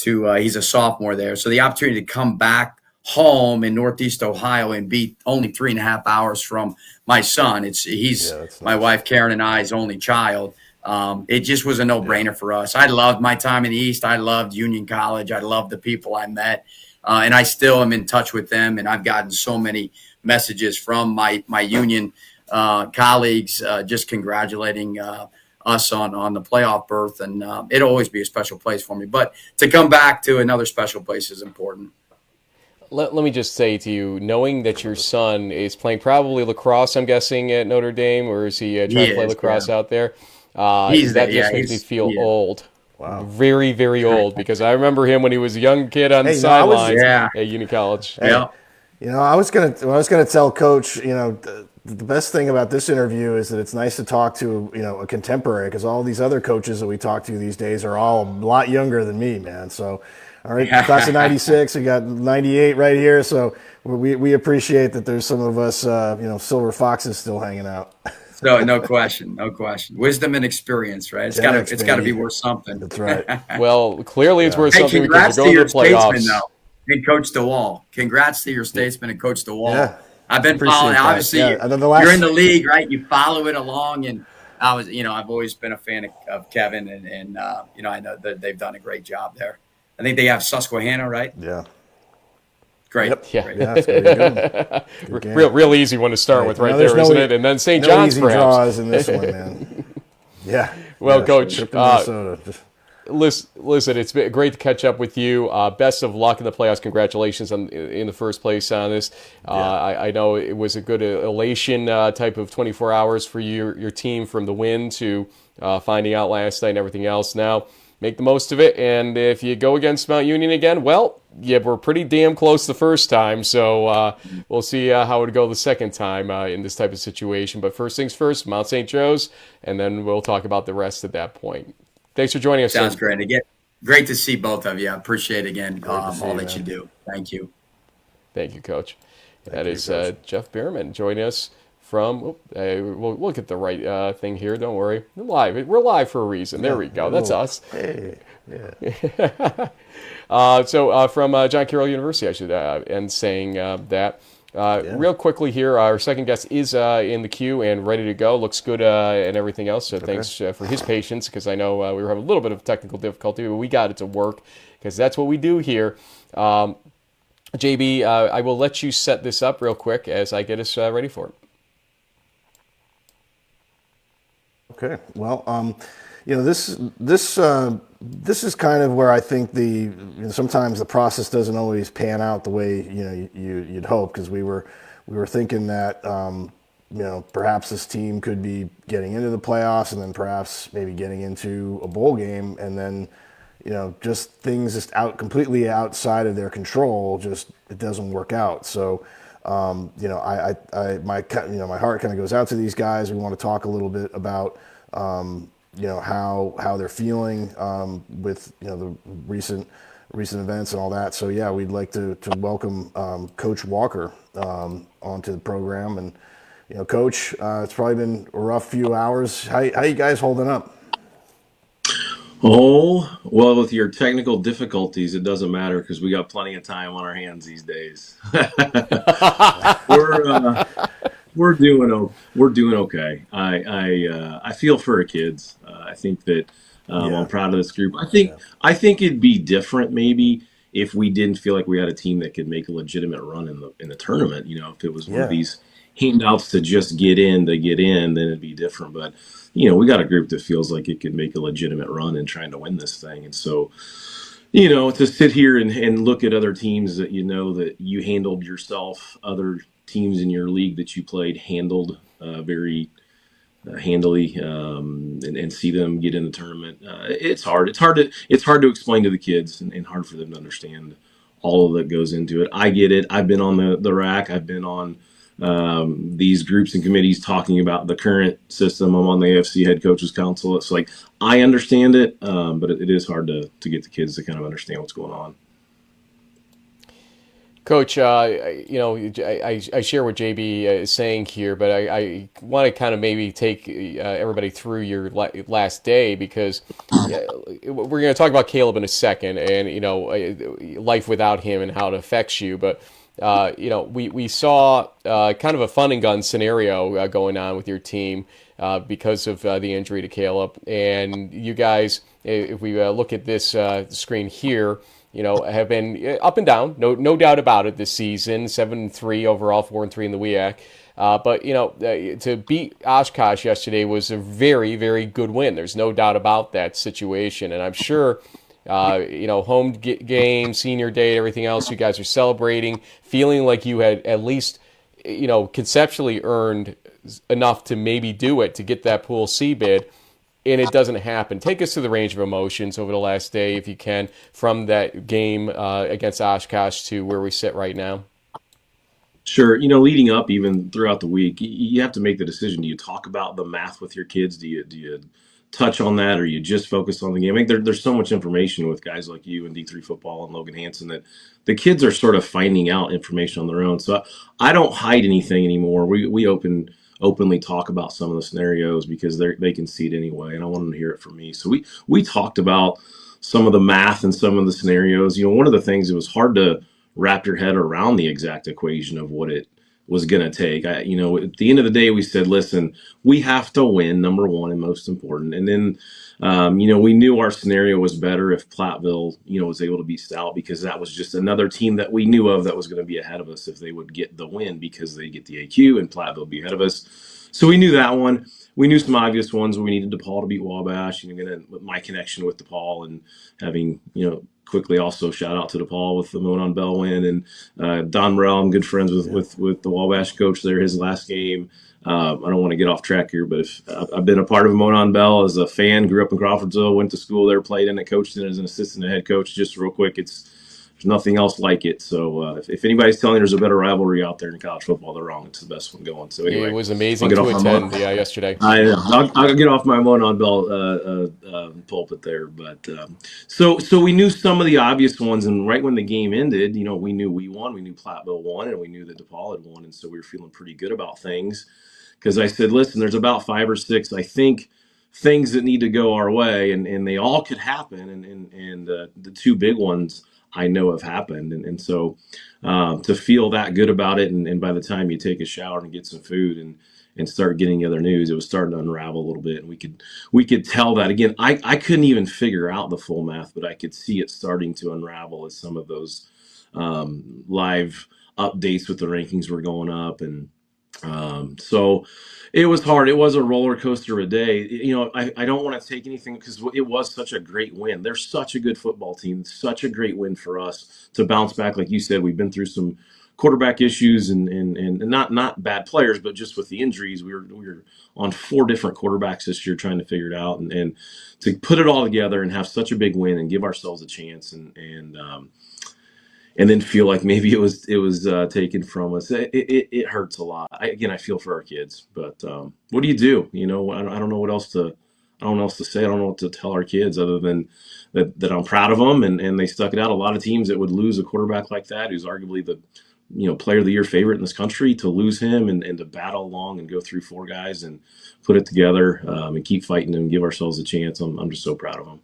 he's a sophomore there. So the opportunity to come back home in Northeast Ohio and be only 3.5 hours from my son. He's my wife, Karen, and I's only child. It just was a no-brainer for us. I loved my time in the East. I loved Union College. I loved the people I met. And I still am in touch with them. And I've gotten so many messages from my Union colleagues just congratulating us on the playoff berth, and it'll always be a special place for me. But to come back to another special place is important. Let me just say to you, knowing that your son is playing probably lacrosse, I'm guessing, at Notre Dame, or is he trying to play lacrosse out there? Makes me feel old. Wow. Very, very old, because I remember him when he was a young kid on the sidelines at Union College. Yeah. I was gonna tell Coach, the best thing about this interview is that it's nice to talk to, a contemporary, because all these other coaches that we talk to these days are all a lot younger than me, man. So, all right, class of 96, we got 98 right here. So we appreciate that there's some of us, silver foxes still hanging out. No question. Wisdom and experience, right? It's got to be worth something. That's right. Well, clearly it's worth something because you're going to the playoffs. And Coach DeWall. Congrats to your statesman and Coach DeWall. Yeah. I've been following. Obviously, you're in the league, right? You follow it along, and I've always been a fan of Kevin, and I know that they've done a great job there. I think they have Susquehanna, right? Yeah. Great. Yep. Yeah. Great. Yeah, real easy one to start with, right there, isn't it? And then St. John's, perhaps. Draws in this one, man. Yeah. Well, Coach. Minnesota. Listen, it's been great to catch up with you. Best of luck in the playoffs. Congratulations in the first place on this. I know it was a good elation type of 24 hours for your team, from the win to finding out last night and everything else. Now, make the most of it. And if you go against Mount Union again, well, we're pretty damn close the first time. So we'll see how it would go the second time in this type of situation. But first things first, Mount St. Joe's, and then we'll talk about the rest at that point. Thanks for joining us. Sounds great. Again, great to see both of you. I apprate again all that you do. Thank you. Thank you, Coach. That is Jeff Behrman joining us from. We'll get the right thing here. Don't worry. We're live. We're live for a reason. There we go. That's us. Hey. Yeah. So from John Carroll University, I should end saying that. Real quickly here, our second guest is in the queue and ready to go. Looks good and everything else. So thanks for his patience, because I know we were having a little bit of technical difficulty, but we got it to work, because that's what we do here. JB, I will let you set this up real quick as I get us ready for it. Okay. Well, this is kind of where I think sometimes the process doesn't always pan out the way you'd hope, because we were thinking that perhaps this team could be getting into the playoffs, and then perhaps maybe getting into a bowl game, and then just things just completely outside of their control, it doesn't work out. So my heart kind of goes out to these guys. We want to talk a little bit about how they're feeling with the recent events and all that. So yeah, we'd like to welcome Coach Walker onto the program, and Coach, it's probably been a rough few hours. How you guys holding up? Oh, well, with your technical difficulties, it doesn't matter because we got plenty of time on our hands these days. we're we're doing okay. I feel for our kids. I think that I'm Yeah, proud of this group. yeah, I think it'd be different maybe if we didn't feel like we had a team that could make a legitimate run in the tournament. If it was one of yeah. these handouts to just get in, then it'd be different. But we got a group that feels like it could make a legitimate run in trying to win this thing, and so. To sit here and look at other teams that that you handled yourself, other teams in your league that you played handled very handily, and see them get in the tournament. It's hard. It's hard to explain to the kids, and hard for them to understand all that goes into it. I get it. I've been on the rack. I've been on these groups and committees talking about the current system. I'm on the AFC Head Coaches Council. It's like I understand it, but it is hard to get the kids to kind of understand what's going on. Coach, I share what JB is saying here, but I want to kind of maybe take everybody through your last day because we're going to talk about Caleb in a second and, life without him and how it affects you. But, we saw kind of a fun and gun scenario going on with your team because of the injury to Caleb. And you guys, if we look at this screen here, have been up and down, no doubt about it this season. 7-3 overall, 4-3 in the WEAC. But to beat Oshkosh yesterday was a very, very good win. There's no doubt about that situation, and I'm sure. Home game, senior day, everything else, you guys are celebrating, feeling like you had at least, conceptually earned enough to maybe do it to get that Pool C bid. And it doesn't happen. Take us to the range of emotions over the last day, if you can, from that game against Oshkosh to where we sit right now. Sure. Leading up even throughout the week, you have to make the decision. Do you talk about the math with your kids? Do you touch on that, or you just focus on the game? I think there's so much information with guys like you and D3 Football and Logan Hansen that the kids are sort of finding out information on their own. So I don't hide anything anymore. We openly talk about some of the scenarios because they can see it anyway, and I want them to hear it from me. So we talked about some of the math and some of the scenarios. One of the things, it was hard to wrap your head around the exact equation of what it was going to take. At the end of the day, we said, listen, we have to win, number one and most important. And then, we knew our scenario was better if Platteville, was able to beat Stout, because that was just another team that we knew of that was going to be ahead of us if they would get the win, because they get the AQ and Platteville would be ahead of us. So we knew that one. We knew some obvious ones where we needed DePaul to beat Wabash. With my connection with DePaul and having, quickly also shout out to DePaul with the Monon Bell win, and Don Morell. I'm good friends with the Wabash coach there. His last game. I don't want to get off track here, but if I've been a part of Monon Bell as a fan, grew up in Crawfordsville, went to school there, played in it, coached in it as an assistant and head coach. Just real quick, there's nothing else like it. So if anybody's telling you there's a better rivalry out there in college football, they're wrong. It's the best one going. So anyway, It was amazing to attend yesterday. I know. I'll get off my Monon Bell pulpit there, but so we knew some of the obvious ones, and right when the game ended, we knew we won. We knew Platteville won, and we knew that DePaul had won, and so we were feeling pretty good about things. Because I said, listen, there's about 5 or 6, I think, things that need to go our way, and they all could happen, and the 2 big ones I know have happened, and so to feel that good about it, and by the time you take a shower and get some food and start getting the other news, it was starting to unravel a little bit, and we could tell that. Again, I couldn't even figure out the full math, but I could see it starting to unravel as some of those live updates with the rankings were going up, and so it was hard. It was a roller coaster of a day. I don't want to take anything, because it was such a great win. They're such a good football team, such a great win for us to bounce back. Like you said, we've been through some quarterback issues and not bad players, but just with the injuries, we were on 4 different quarterbacks this year trying to figure it out, and to put it all together and have such a big win and give ourselves a chance and then feel like maybe it was taken from us. It hurts a lot. I feel for our kids, but what do you do? I don't know what else to. I don't know what else to say. I don't know what to tell our kids other than that I'm proud of them, and they stuck it out. A lot of teams that would lose a quarterback like that, who's arguably player of the year favorite in this country, to lose him and to battle along and go through 4 guys and put it together and keep fighting and give ourselves a chance. I'm just so proud of him.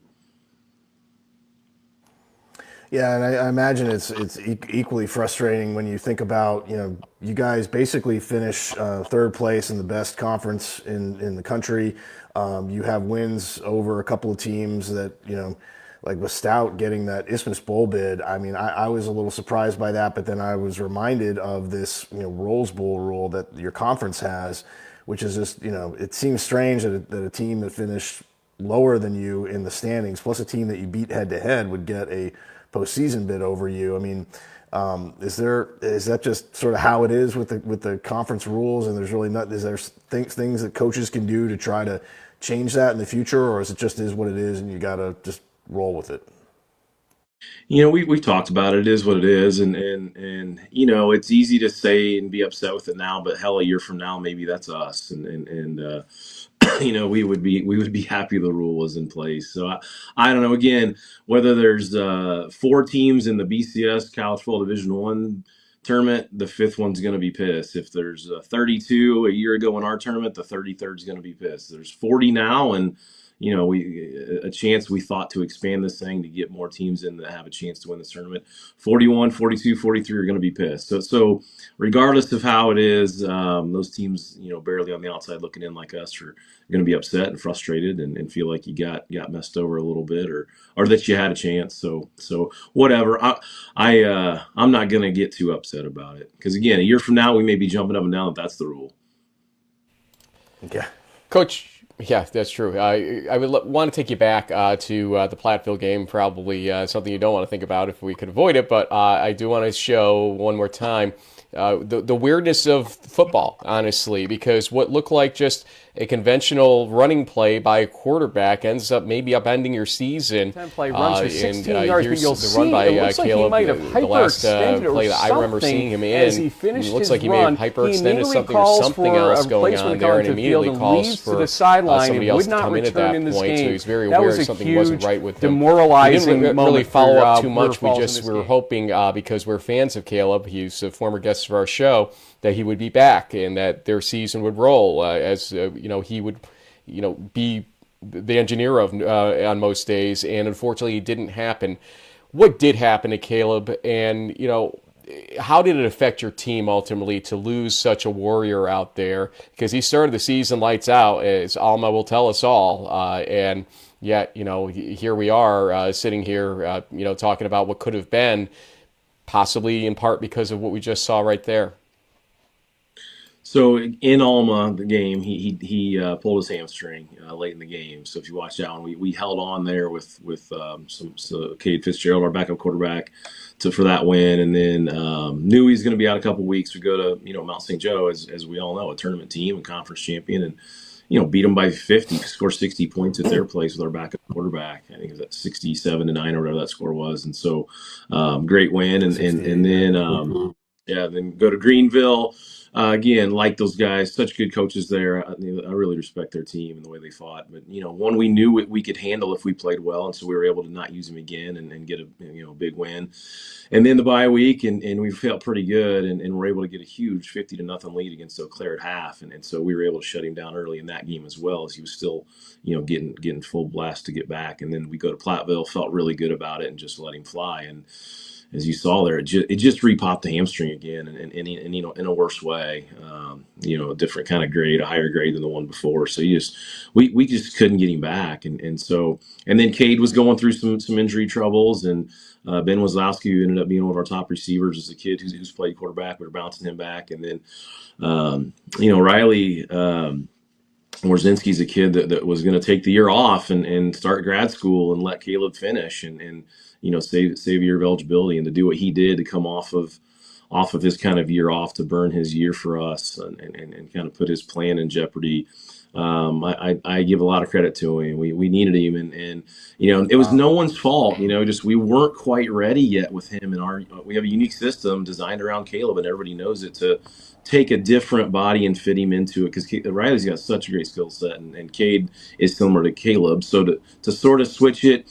Yeah, and I imagine it's equally frustrating when you think about, you guys basically finish third place in the best conference in the country. You have wins over a couple of teams that, like with Stout getting that Isthmus Bowl bid. I mean, I was a little surprised by that, but then I was reminded of this, Rose Bowl rule that your conference has, which is just, it seems strange that a team that finished lower than you in the standings, plus a team that you beat head to head, would get a postseason bid over you. I mean, is that just sort of how it is with the conference rules, and there's really not, is there things that coaches can do to try to change that in the future, or is it just is what it is and you got to just roll with it? We've talked about it. It is what it is, and it's easy to say and be upset with it now, but hell, a year from now, maybe that's us, and we would be happy the rule was in place. So I don't know. Again, whether there's 4 teams in the BCS College Football Division I tournament, the 5th one's going to be pissed. If there's 32 a year ago in our tournament, the 33rd is going to be pissed. There's 40 now, and a chance we thought to expand this thing to get more teams in that have a chance to win this tournament. 41, 42, 43 are going to be pissed. So regardless of how it is, those teams, barely on the outside looking in like us, are going to be upset and frustrated and feel like you got messed over a little bit, or that you had a chance. So whatever. I'm not going to get too upset about it, because again, a year from now we may be jumping up and down if that's the rule. Yeah, Coach. Yeah, that's true. I would want to take you back to the Platteville game. Probably something you don't want to think about if we could avoid it, but I do want to show one more time the weirdness of football, honestly, because what looked like just a conventional running play by a quarterback ends up maybe upending your season. 10 play runs for 16 yards, here's but you'll the run see by it looks like he Caleb, might have the last hyperextended play or that I remember seeing him in. As he finished it looks his like he run, may have hyperextended he something or calls something for else a going replacement on there, and to immediately field and calls leaves for to the sideline somebody and else would to not come in at return that in this point. So game. he's very That aware was a something wasn't huge right with him. demoralizing We didn't really moment follow for, up too much. River Falls We were game. hoping, because we're fans of Caleb, he's a former guest of our show, that he would be back and that their season would roll as he would be the engineer of on most days, and unfortunately it didn't happen. What did happen to Caleb, and how did it affect your team ultimately to lose such a warrior out there? Because he started the season lights out, as Alma will tell us all, and yet here we are sitting here talking about what could have been, possibly in part because of what we just saw right there. So in Alma, the game, he pulled his hamstring late in the game. So if you watch that one, we held on there with Cade Fitzgerald, our backup quarterback, for that win, and then knew he's going to be out a couple weeks. We go to Mount St. Joe, as we all know, a tournament team and conference champion, and beat them by 50, score 60 points at their place with our backup quarterback. I think it was at 67-9 or whatever that score was, and so great win, and then then go to Greenville. Again, like those guys, such good coaches there. I really respect their team and the way they fought. But one we knew we could handle if we played well, and so we were able to not use him again and get a big win. And then the bye week, and we felt pretty good, and were able to get a huge 50-0 lead against Eau Claire at half, and so we were able to shut him down early in that game as well, as he was still getting full blast to get back. And then we go to Platteville, felt really good about it, and just let him fly. And as you saw there, it just repopped the hamstring again, and in a worse way, a different kind of grade, a higher grade than the one before. So we just couldn't get him back, and then Cade was going through some injury troubles, and Ben Wazowski, who ended up being one of our top receivers as a kid, who's played quarterback, we were bouncing him back, and then Riley. Warzinski's a kid that was going to take the year off and start grad school and let Caleb finish and save a year of eligibility, and to do what he did to come off of his kind of year off to burn his year for us and kind of put his plan in jeopardy. I give a lot of credit to him. We needed him, and it was no one's fault. Just we weren't quite ready yet with him, and we have a unique system designed around Caleb, and everybody knows it, to take a different body and fit him into it, because Riley's got such a great skill set, and Cade is similar to Caleb. So to sort of switch it,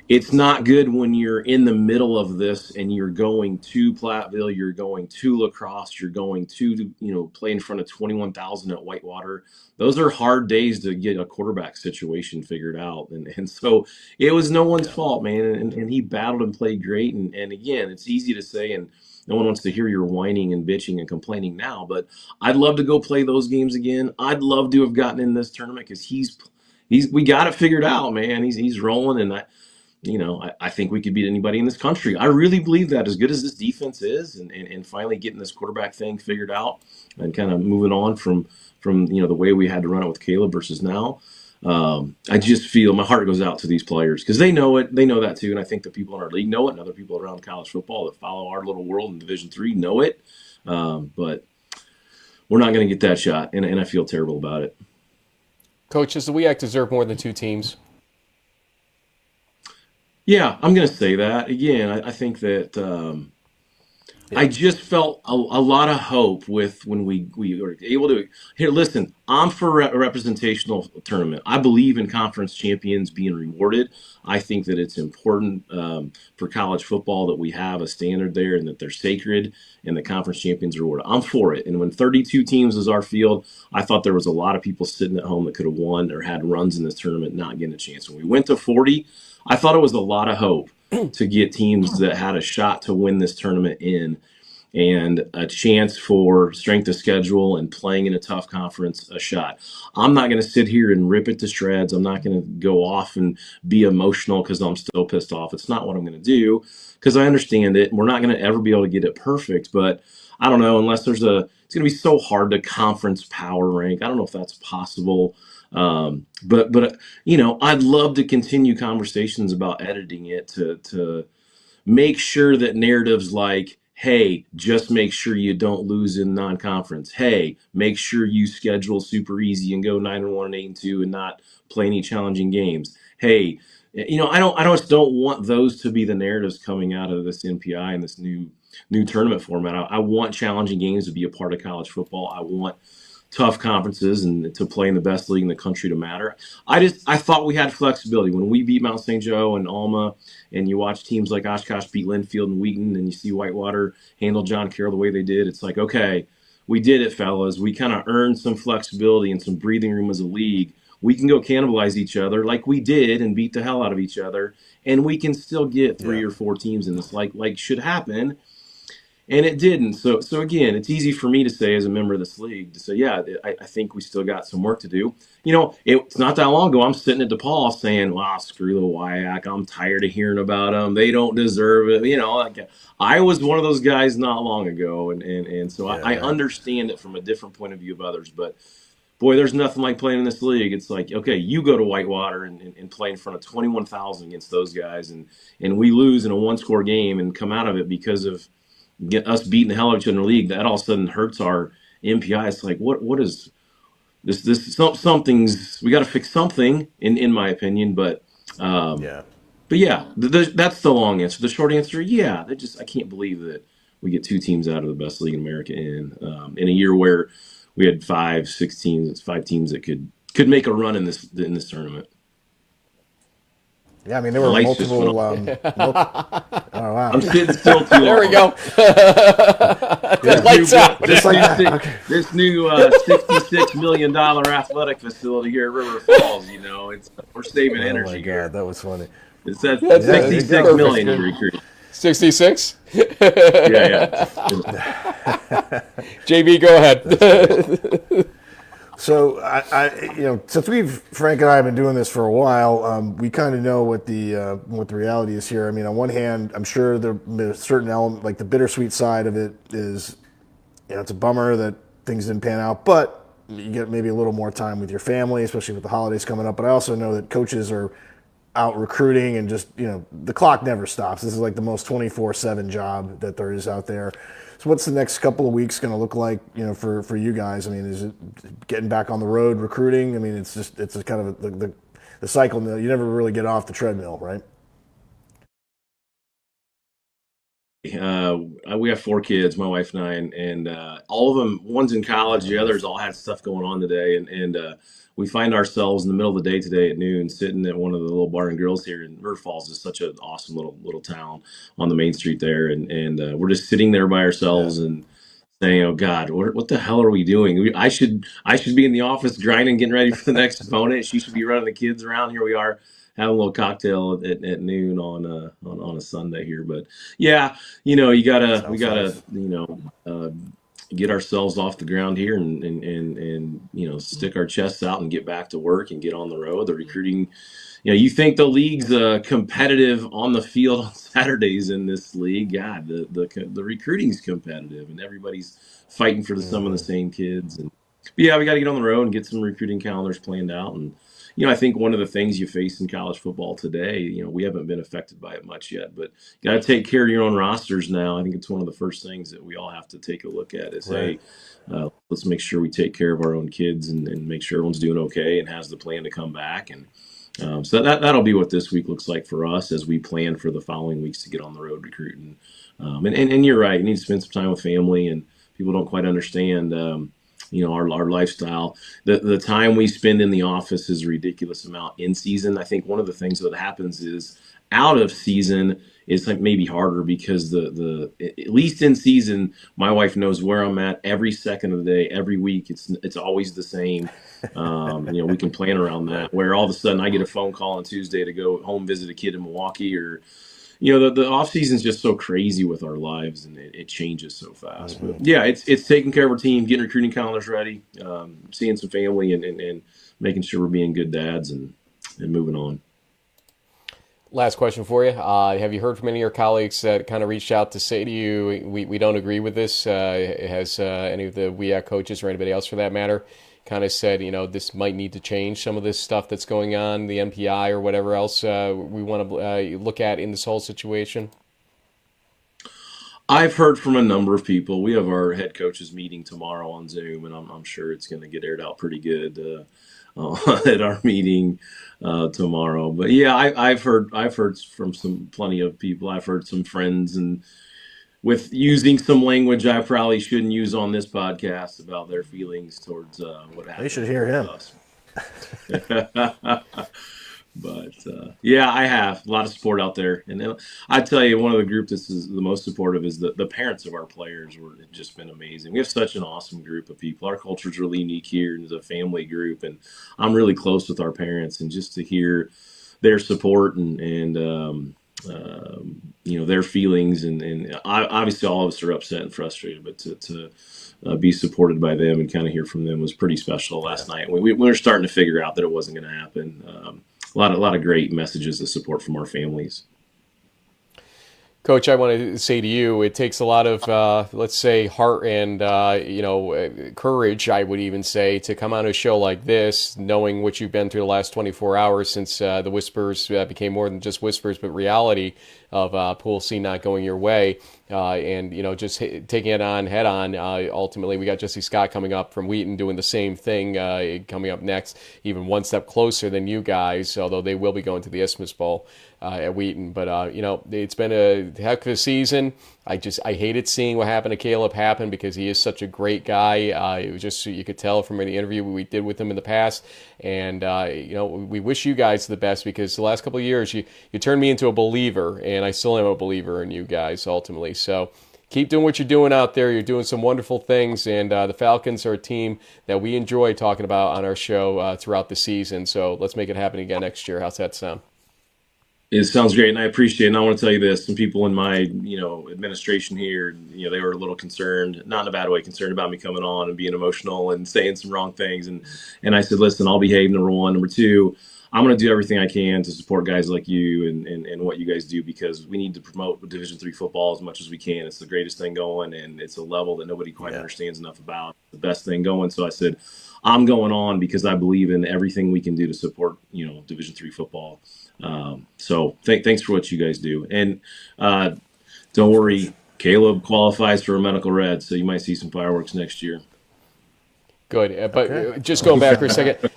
it's not good when you're in the middle of this and you're going to Platteville, you're going to La Crosse, you're going to, play in front of 21,000 at Whitewater. Those are hard days to get a quarterback situation figured out. And so it was no one's fault, man. And he battled and played great. And again, it's easy to say, and no one wants to hear your whining and bitching and complaining now, but I'd love to go play those games again. I'd love to have gotten in this tournament because we got it figured out, man. He's rolling, and I think we could beat anybody in this country. I really believe that, as good as this defense is, and finally getting this quarterback thing figured out and kind of moving on from the way we had to run it with Caleb versus now. I just feel my heart goes out to these players because they know it. They know that too, and I think the people in our league know it, and other people around college football that follow our little world in Division III know it. But we're not going to get that shot, and I feel terrible about it. Coach, does the WEAC deserve more than 2 teams? Yeah, I'm going to say that. Again, I think that I just felt a lot of hope with when we were able to. Here, listen, I'm for a representational tournament. I believe in conference champions being rewarded. I think that it's important for college football that we have a standard there and that they're sacred and the conference champions are rewarded. I'm for it. And when 32 teams is our field, I thought there was a lot of people sitting at home that could have won or had runs in this tournament not getting a chance. When we went to 40, I thought it was a lot of hope to get teams that had a shot to win this tournament in and a chance for strength of schedule and playing in a tough conference a shot. I'm not going to sit here and rip it to shreds. I'm not going to go off and be emotional because I'm still pissed off. It's not what I'm going to do because I understand it. We're not going to ever be able to get it perfect, but I don't know, unless it's going to be so hard to conference power rank. I don't know if that's possible. But I'd love to continue conversations about editing it to make sure that narratives like, hey, just make sure you don't lose in non-conference. Hey, make sure you schedule super easy and go 9-1 and 8-2 and not play any challenging games. Hey, I just don't want those to be the narratives coming out of this NPI and this new tournament format. I want challenging games to be a part of college football. I want tough conferences and to play in the best league in the country to matter. I thought we had flexibility when we beat Mount St. Joe and Alma, and you watch teams like Oshkosh beat Linfield and Wheaton, and you see Whitewater handle John Carroll the way they did. It's like, okay, we did it, fellas. We kind of earned some flexibility and some breathing room as a league. We can go cannibalize each other like we did and beat the hell out of each other, and we can still get 3 or 4 teams in this like should happen. And it didn't. So again, it's easy for me to say as a member of this league to say, yeah, I think we still got some work to do. It's not that long ago. I'm sitting at DePaul saying, wow, screw the WIAC. I'm tired of hearing about them. They don't deserve it. I was one of those guys not long ago. And so I understand it from a different point of view of others. But boy, there's nothing like playing in this league. It's like, okay, you go to Whitewater and play in front of 21,000 against those guys. And we lose in a 1-score game and come out of it because of get us beating the hell out of each other in the league. That all of a sudden hurts our MPI. It's like, what is this? Something's, we got to fix something in my opinion. But yeah, that's the long answer. The short answer, yeah, I can't believe that we get 2 teams out of the best league in America in a year where we had 5 teams that could make a run in this tournament. Yeah, I mean, there were multiple. Oh, wow. I'm sitting still too long. There we go. Lights out. This new $66 million athletic facility here at River Falls, we're saving energy. Oh, my God, here. That was funny. It says $66 million in recruiting. 66? Yeah. JB, go ahead. So since Frank and I have been doing this for a while, we kind of know what the reality is here. I mean, on one hand, I'm sure there's a certain element, like the bittersweet side of it is, it's a bummer that things didn't pan out, but you get maybe a little more time with your family, especially with the holidays coming up. But I also know that coaches are out recruiting and just, the clock never stops. This is like the most 24/7 job that there is out there. So what's the next couple of weeks going to look like, for you guys? I mean, is it getting back on the road recruiting? I mean, it's a kind of the cycle. You never really get off the treadmill, right? We have 4 kids, my wife and I, and all of them, one's in college, the others all had stuff going on today. And we find ourselves in the middle of the day today at noon, sitting at one of the little bar and grills here in River Falls. Is such an awesome little town on the main street there. And we're just sitting there by ourselves and saying, "Oh God, what the hell are we doing? I should be in the office grinding, getting ready for the next opponent. She should be running the kids around. Here we are having a little cocktail at noon on a Sunday here. But yeah, we gotta nice. get ourselves off the ground here and stick our chests out and get back to work and get on the road. The recruiting, you think the league's competitive on the field on Saturdays in this league. God, the recruiting's competitive and everybody's fighting for some of the same kids. But yeah, we got to get on the road and get some recruiting calendars planned out. And I think one of the things you face in college football today, we haven't been affected by it much yet, but you got to take care of your own rosters now. I think it's one of the first things that we all have to take a look at is, Right. hey, let's make sure we take care of our own kids and make sure everyone's doing okay and has the plan to come back. And so that'll be what this week looks like for us as we plan for the following weeks to get on the road recruiting. And you're right, you need to spend some time with family, and people don't quite understand. Our lifestyle. The time we spend in the office is a ridiculous amount in season. I think one of the things that happens is out of season is like maybe harder because the at least in season, my wife knows where I'm at every second of the day, every week. It's always the same. We can plan around that. Where all of a sudden I get a phone call on Tuesday to go home visit a kid in Milwaukee, or the off season is just so crazy with our lives, and it changes so fast. But yeah, it's taking care of our team, getting recruiting calendars ready, seeing some family, and making sure we're being good dads and moving on. Last question for you. Have you heard from any of your colleagues that kind of reached out to say to you, we don't agree with this? Has any of the WEAC coaches or anybody else for that matter kind of said, this might need to change some of this stuff that's going on, the MPI or whatever else we want to look at in this whole situation? I've heard from a number of people. We have our head coaches meeting tomorrow on Zoom, and I'm sure it's going to get aired out pretty good at our meeting tomorrow. But yeah, I've heard from plenty of people. I've heard some friends, and with using some language I probably shouldn't use on this podcast about their feelings towards what happened. They should hear him. But yeah, I have a lot of support out there, and I tell you, one of the group that is the most supportive is the parents of our players. Have just been amazing. We have such an awesome group of people. Our culture is really unique here, and it's a family group, and I'm really close with our parents, and just to hear their support and their feelings, and obviously all of us are upset and frustrated, but to be supported by them and kind of hear from them was pretty special last night. We were starting to figure out that it wasn't going to happen. A lot of great messages of support from our families. Coach, I want to say to you, it takes a lot of, let's say, heart and, courage, I would even say, to come on a show like this, knowing what you've been through the last 24 hours since the whispers became more than just whispers, but reality of Pool C not going your way. And just taking it on head on. Ultimately, we got Jesse Scott coming up from Wheaton doing the same thing coming up next, even one step closer than you guys, although they will be going to the Isthmus Bowl at Wheaton. But it's been a heck of a season. I hated seeing what happened to Caleb happen because he is such a great guy. It was just, you could tell from the interview we did with him in the past. And, we wish you guys the best because the last couple of years you turned me into a believer, and I still am a believer in you guys ultimately. So keep doing what you're doing out there. You're doing some wonderful things, and the Falcons are a team that we enjoy talking about on our show throughout the season. So let's make it happen again next year. How's that sound? It sounds great, and I appreciate it. And I want to tell you this: some people in my, administration here, they were a little concerned, not in a bad way, concerned about me coming on and being emotional and saying some wrong things. And I said, listen, I'll behave. Number one. Number two, I'm going to do everything I can to support guys like you and what you guys do, because we need to promote Division III football as much as we can. It's the greatest thing going, and it's a level that nobody quite understands enough about. The best thing going. So I said, I'm going on because I believe in everything we can do to support, Division III football. So thanks for what you guys do. And don't worry, Caleb qualifies for a medical red, so you might see some fireworks next year. Good. But just going back for a second,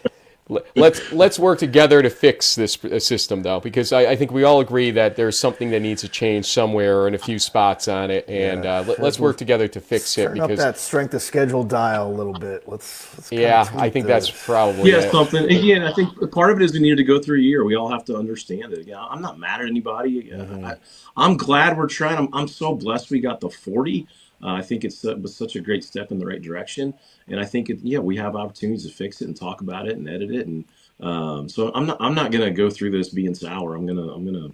Let's work together to fix this system, though, because I think we all agree that there's something that needs to change somewhere and a few spots on it, and let's work together to fix it. Turn up that strength of schedule dial a little bit. Let's I think that's probably it. Something. Again, I think part of it is we need to go through a year. We all have to understand it. Again, I'm not mad at anybody. I'm glad we're trying. I'm so blessed we got the 40. I think it was such a great step in the right direction, and I think we have opportunities to fix it and talk about it and edit it, and so I'm not going to go through this being sour. I'm gonna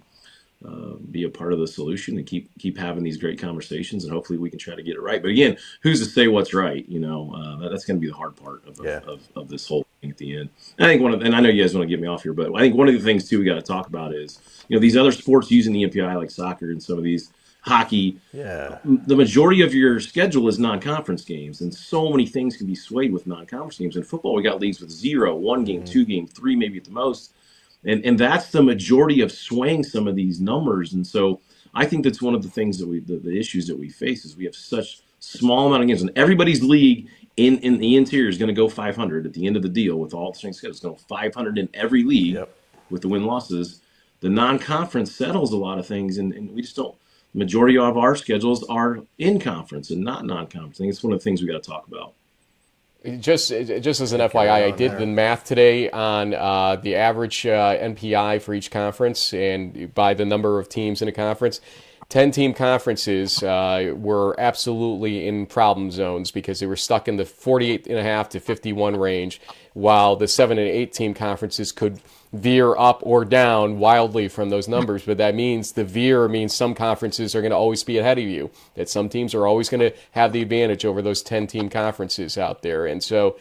be a part of the solution and keep having these great conversations, and hopefully we can try to get it right. But again, who's to say what's right? That's going to be the hard part of this whole thing at the end. I think and I know you guys want to get me off here, but I think one of the things too we got to talk about is these other sports using the MPI like soccer and some of these. Hockey, the majority of your schedule is non-conference games, and so many things can be swayed with non-conference games. In football, we got leagues with 0, 1 game, 2 game, 3 maybe at the most, and that's the majority of swaying some of these numbers. And so I think that's one of the things that the issues that we face is we have such small amount of games, and everybody's league in the interior is going to go 500 at the end of the deal with all the strength schedules. It's going to 500 in every league with the win losses. The non-conference settles a lot of things, and we just don't. Majority of our schedules are in conference and not non-conference. I think it's one of the things we got to talk about. Just as an FYI, I did the math today on the average NPI for each conference, and by the number of teams in a conference, 10-team conferences were absolutely in problem zones because they were stuck in the 48.5 to 51 range, while the 7 and 8-team conferences could veer up or down wildly from those numbers. But that means the veer means some conferences are going to always be ahead of you, that some teams are always going to have the advantage over those 10-team conferences out there. And so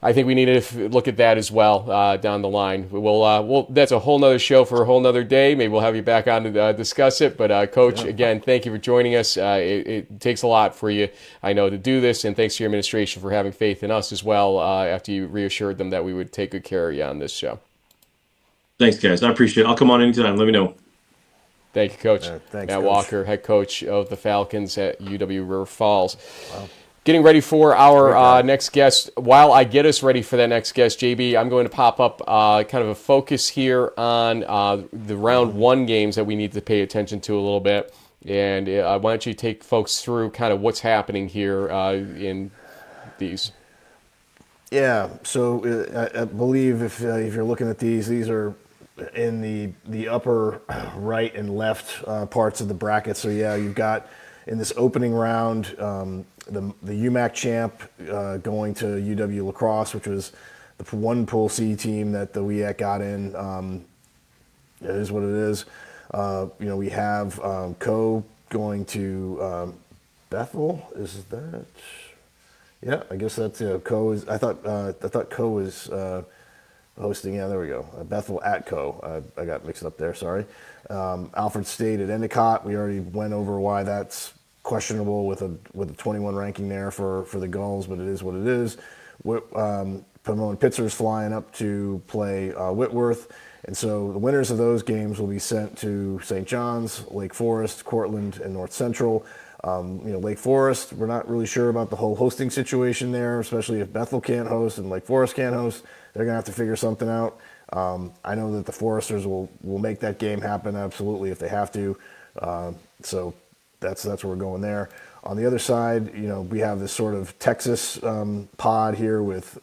I think we need to look at that as well down the line. We'll that's a whole nother show for a whole nother day. Maybe we'll have you back on to discuss it. But Coach, again, thank you for joining us. It takes a lot for you, I know, to do this, and thanks to your administration for having faith in us as well after you reassured them that we would take good care of you on this show. Thanks, guys. I appreciate it. I'll come on anytime. Let me know. Thank you, Coach. Thanks, Matt Coach. Walker, head coach of the Falcons at UW River Falls. Wow. Getting ready for our next guest. While I get us ready for that next guest, JB, I'm going to pop up kind of a focus here on the round 1 games that we need to pay attention to a little bit. And why don't you take folks through kind of what's happening here in these? Yeah, so I believe if you're looking at these are in the upper right and left parts of the bracket. So yeah, you've got in this opening round the UMAC champ going to UW La Crosse, which was the one Pool C team that the WEAC got in. It is what it is. We have Co going to Bethel. Is that? Yeah, I guess that's Co is. I thought Co was hosting. Yeah, there we go. Bethel at Co. I got mixed up there. Sorry. Alfred State at Endicott. We already went over why that's questionable with a 21 ranking there for the Gulls, but it is what it is. Pomona Pitzer's flying up to play Whitworth, and so the winners of those games will be sent to St. John's, Lake Forest, Cortland, and North Central. Lake Forest, we're not really sure about the whole hosting situation there, especially if Bethel can't host and Lake Forest can't host. They're going to have to figure something out. I know that the Foresters will make that game happen, absolutely, if they have to. So that's where we're going there. On the other side, we have this sort of Texas pod here with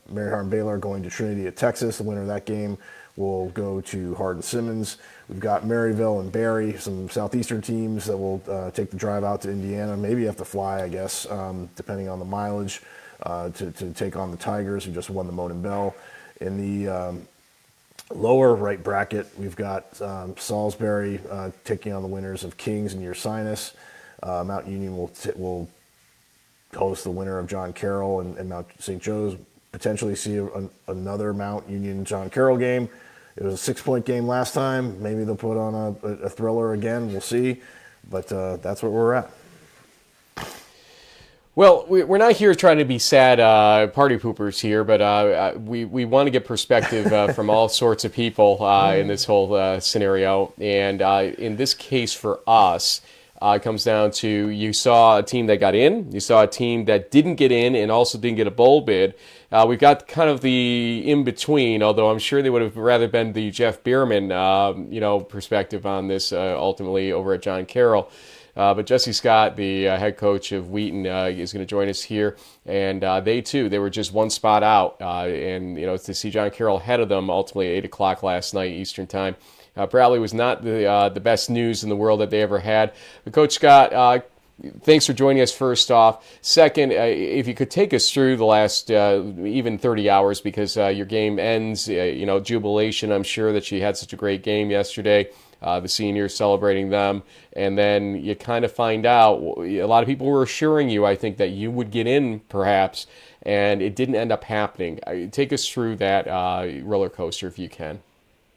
Mary Hardin Baylor going to Trinity at Texas. The winner of that game will go to Hardin Simmons. We've got Maryville and Barry, some southeastern teams that will take the drive out to Indiana. Maybe have to fly, I guess, depending on the mileage, to take on the Tigers, who just won the Monin Bell. In the lower right bracket, we've got Salisbury taking on the winners of Kings and Ursinus. Mount Union will host the winner of John Carroll and Mount St. Joe's. Potentially see another Mount Union John Carroll game. It was a 6-point game last time. Maybe they'll put on a thriller again. We'll see. But that's where we're at. Well, we're not here trying to be sad party poopers here, but we want to get perspective from all sorts of people in this whole scenario. And in this case for us, It comes down to you saw a team that got in, you saw a team that didn't get in and also didn't get a bowl bid. We've got kind of the in-between, although I'm sure they would have rather been the Jeff Bierman, perspective on this ultimately over at John Carroll. But Jesse Scott, the head coach of Wheaton, is going to join us here. And they were just one spot out. And, to see John Carroll ahead of them ultimately at 8 o'clock last night Eastern time probably was not the best news in the world that they ever had. But Coach Scott, thanks for joining us first off. Second, if you could take us through the last even 30 hours, because your game ends, jubilation, I'm sure that you had such a great game yesterday. The seniors celebrating them, and then you kind of find out a lot of people were assuring you, I think, that you would get in perhaps, and it didn't end up happening. Take us through that roller coaster if you can.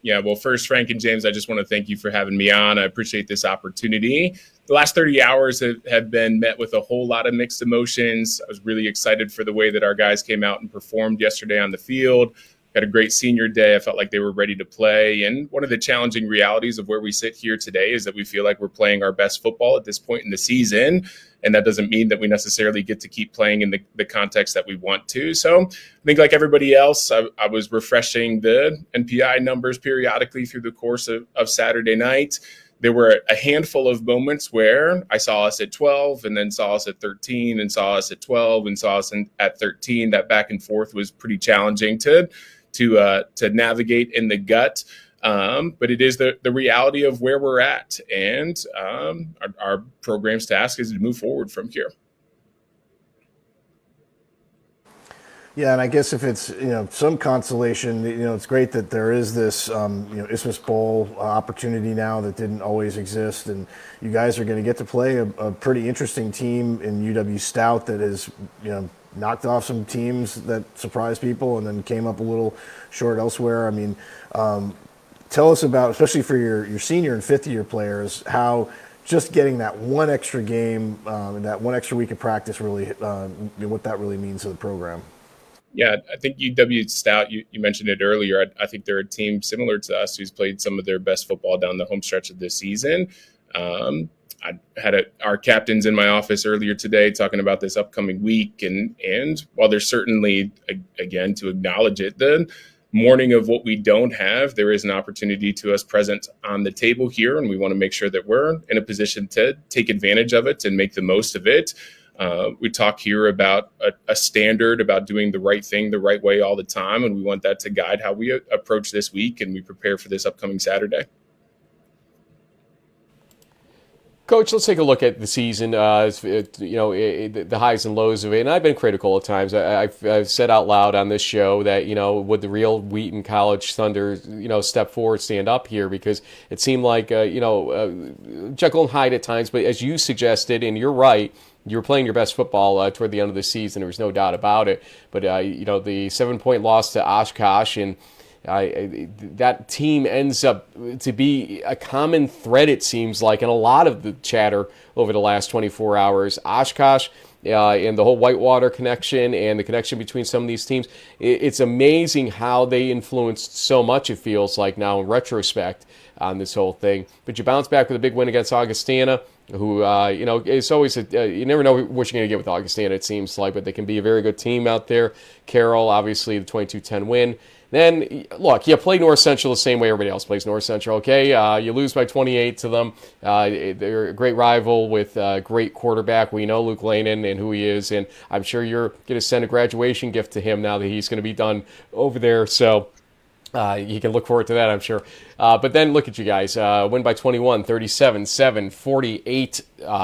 Yeah, well, first, Frank and James, I just want to thank you for having me on. I appreciate this opportunity. The last 30 hours have been met with a whole lot of mixed emotions. I was really excited for the way that our guys came out and performed yesterday on the field. Had a great senior day. I felt like they were ready to play. And one of the challenging realities of where we sit here today is that we feel like we're playing our best football at this point in the season. And that doesn't mean that we necessarily get to keep playing in the context that we want to. So I think like everybody else, I was refreshing the NPI numbers periodically through the course of Saturday night. There were a handful of moments where I saw us at 12 and then saw us at 13 and saw us at 12 and saw us at 13. That back and forth was pretty challenging to navigate in the gut. But it is the reality of where we're at. And our program's task is to move forward from here. Yeah, and I guess if it's some consolation, it's great that there is this Isthmus Bowl opportunity now that didn't always exist, and you guys are going to get to play a pretty interesting team in UW Stout that is knocked off some teams that surprised people and then came up a little short elsewhere. I mean, tell us about, especially for your senior and fifth year players, how just getting that one extra game and that one extra week of practice really, what that really means to the program. Yeah, I think UW Stout, you mentioned it earlier. I think they're a team similar to us who's played some of their best football down the home stretch of this season. I had our captains in my office earlier today talking about this upcoming week. And while there's certainly, again, to acknowledge it, the morning of what we don't have, there is an opportunity to us present on the table here. And we want to make sure that we're in a position to take advantage of it and make the most of it. We talk here about a standard about doing the right thing the right way all the time, and we want that to guide how we approach this week and we prepare for this upcoming Saturday. Coach, let's take a look at the season, the highs and lows of it. And I've been critical at times. I've said out loud on this show that, would the real Wheaton College Thunder, step forward, stand up here? Because it seemed like, Jekyll and Hyde at times. But as you suggested, and you're right, you were playing your best football toward the end of the season. There was no doubt about it. But, the 7-point loss to Oshkosh, and that team ends up to be a common thread, it seems like, in a lot of the chatter over the last 24 hours. Oshkosh and the whole Whitewater connection and the connection between some of these teams, it's amazing how they influenced so much, it feels like now in retrospect, on this whole thing. But you bounce back with a big win against Augustana, who, it's always, you never know what you're going to get with Augustana, it seems like, but they can be a very good team out there. Carroll, obviously, the 22-10 win. Then, look, you play North Central the same way everybody else plays North Central, okay? You lose by 28 to them. They're a great rival with a great quarterback. We know Luke Lanen and who he is, and I'm sure you're going to send a graduation gift to him now that he's going to be done over there. So you can look forward to that, I'm sure. But then look at you guys. Win by 21, 37, 7, 48,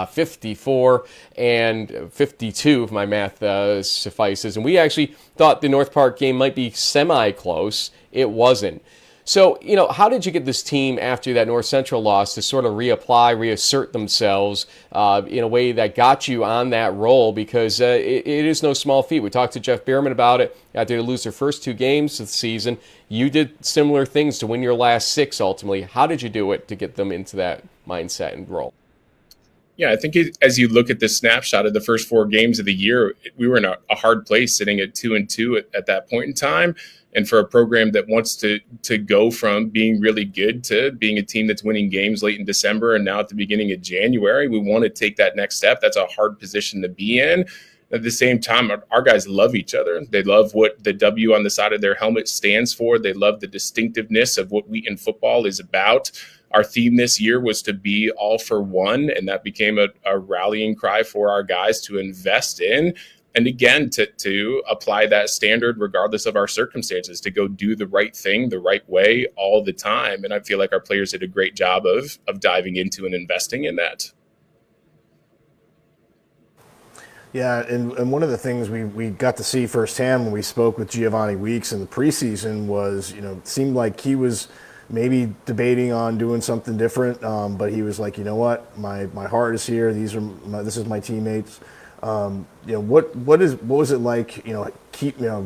54, and 52, if my math suffices. And we actually thought the North Park game might be semi-close. It wasn't. So, how did you get this team after that North Central loss to sort of reassert themselves in a way that got you on that roll? Because it is no small feat. We talked to Jeff Bierman about it after they lose their first 2 games of the season. You did similar things to win your last 6 ultimately. How did you do it to get them into that mindset and role? Yeah, I think as you look at the snapshot of the first 4 games of the year, we were in a hard place sitting at 2-2 at that point in time. And for a program that wants to go from being really good to being a team that's winning games late in December and now at the beginning of January, we want to take that next step. That's a hard position to be in. At the same time, our guys love each other. They love what the W on the side of their helmet stands for. They love the distinctiveness of what Wheaton football is about. Our theme this year was to be all for one, and that became a rallying cry for our guys to invest in. And again, to apply that standard regardless of our circumstances, to go do the right thing the right way all the time. And I feel like our players did a great job of diving into and investing in that. Yeah, and one of the things we got to see firsthand when we spoke with Giovanni Weeks in the preseason was, it seemed like he was maybe debating on doing something different, but he was like, you know what, my heart is here. This is my teammates. What was it like,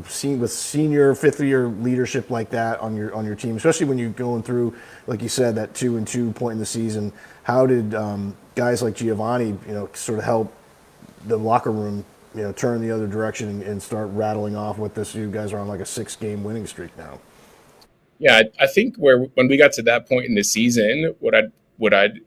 seeing with senior 5th year leadership like that on your team, especially when you're going through, like you said, that 2-2 point in the season. How did guys like Giovanni, sort of help the locker room, turn the other direction and start rattling off with this? You guys are on like a 6-game winning streak now. Yeah, I think when we got to that point in the season, what I'd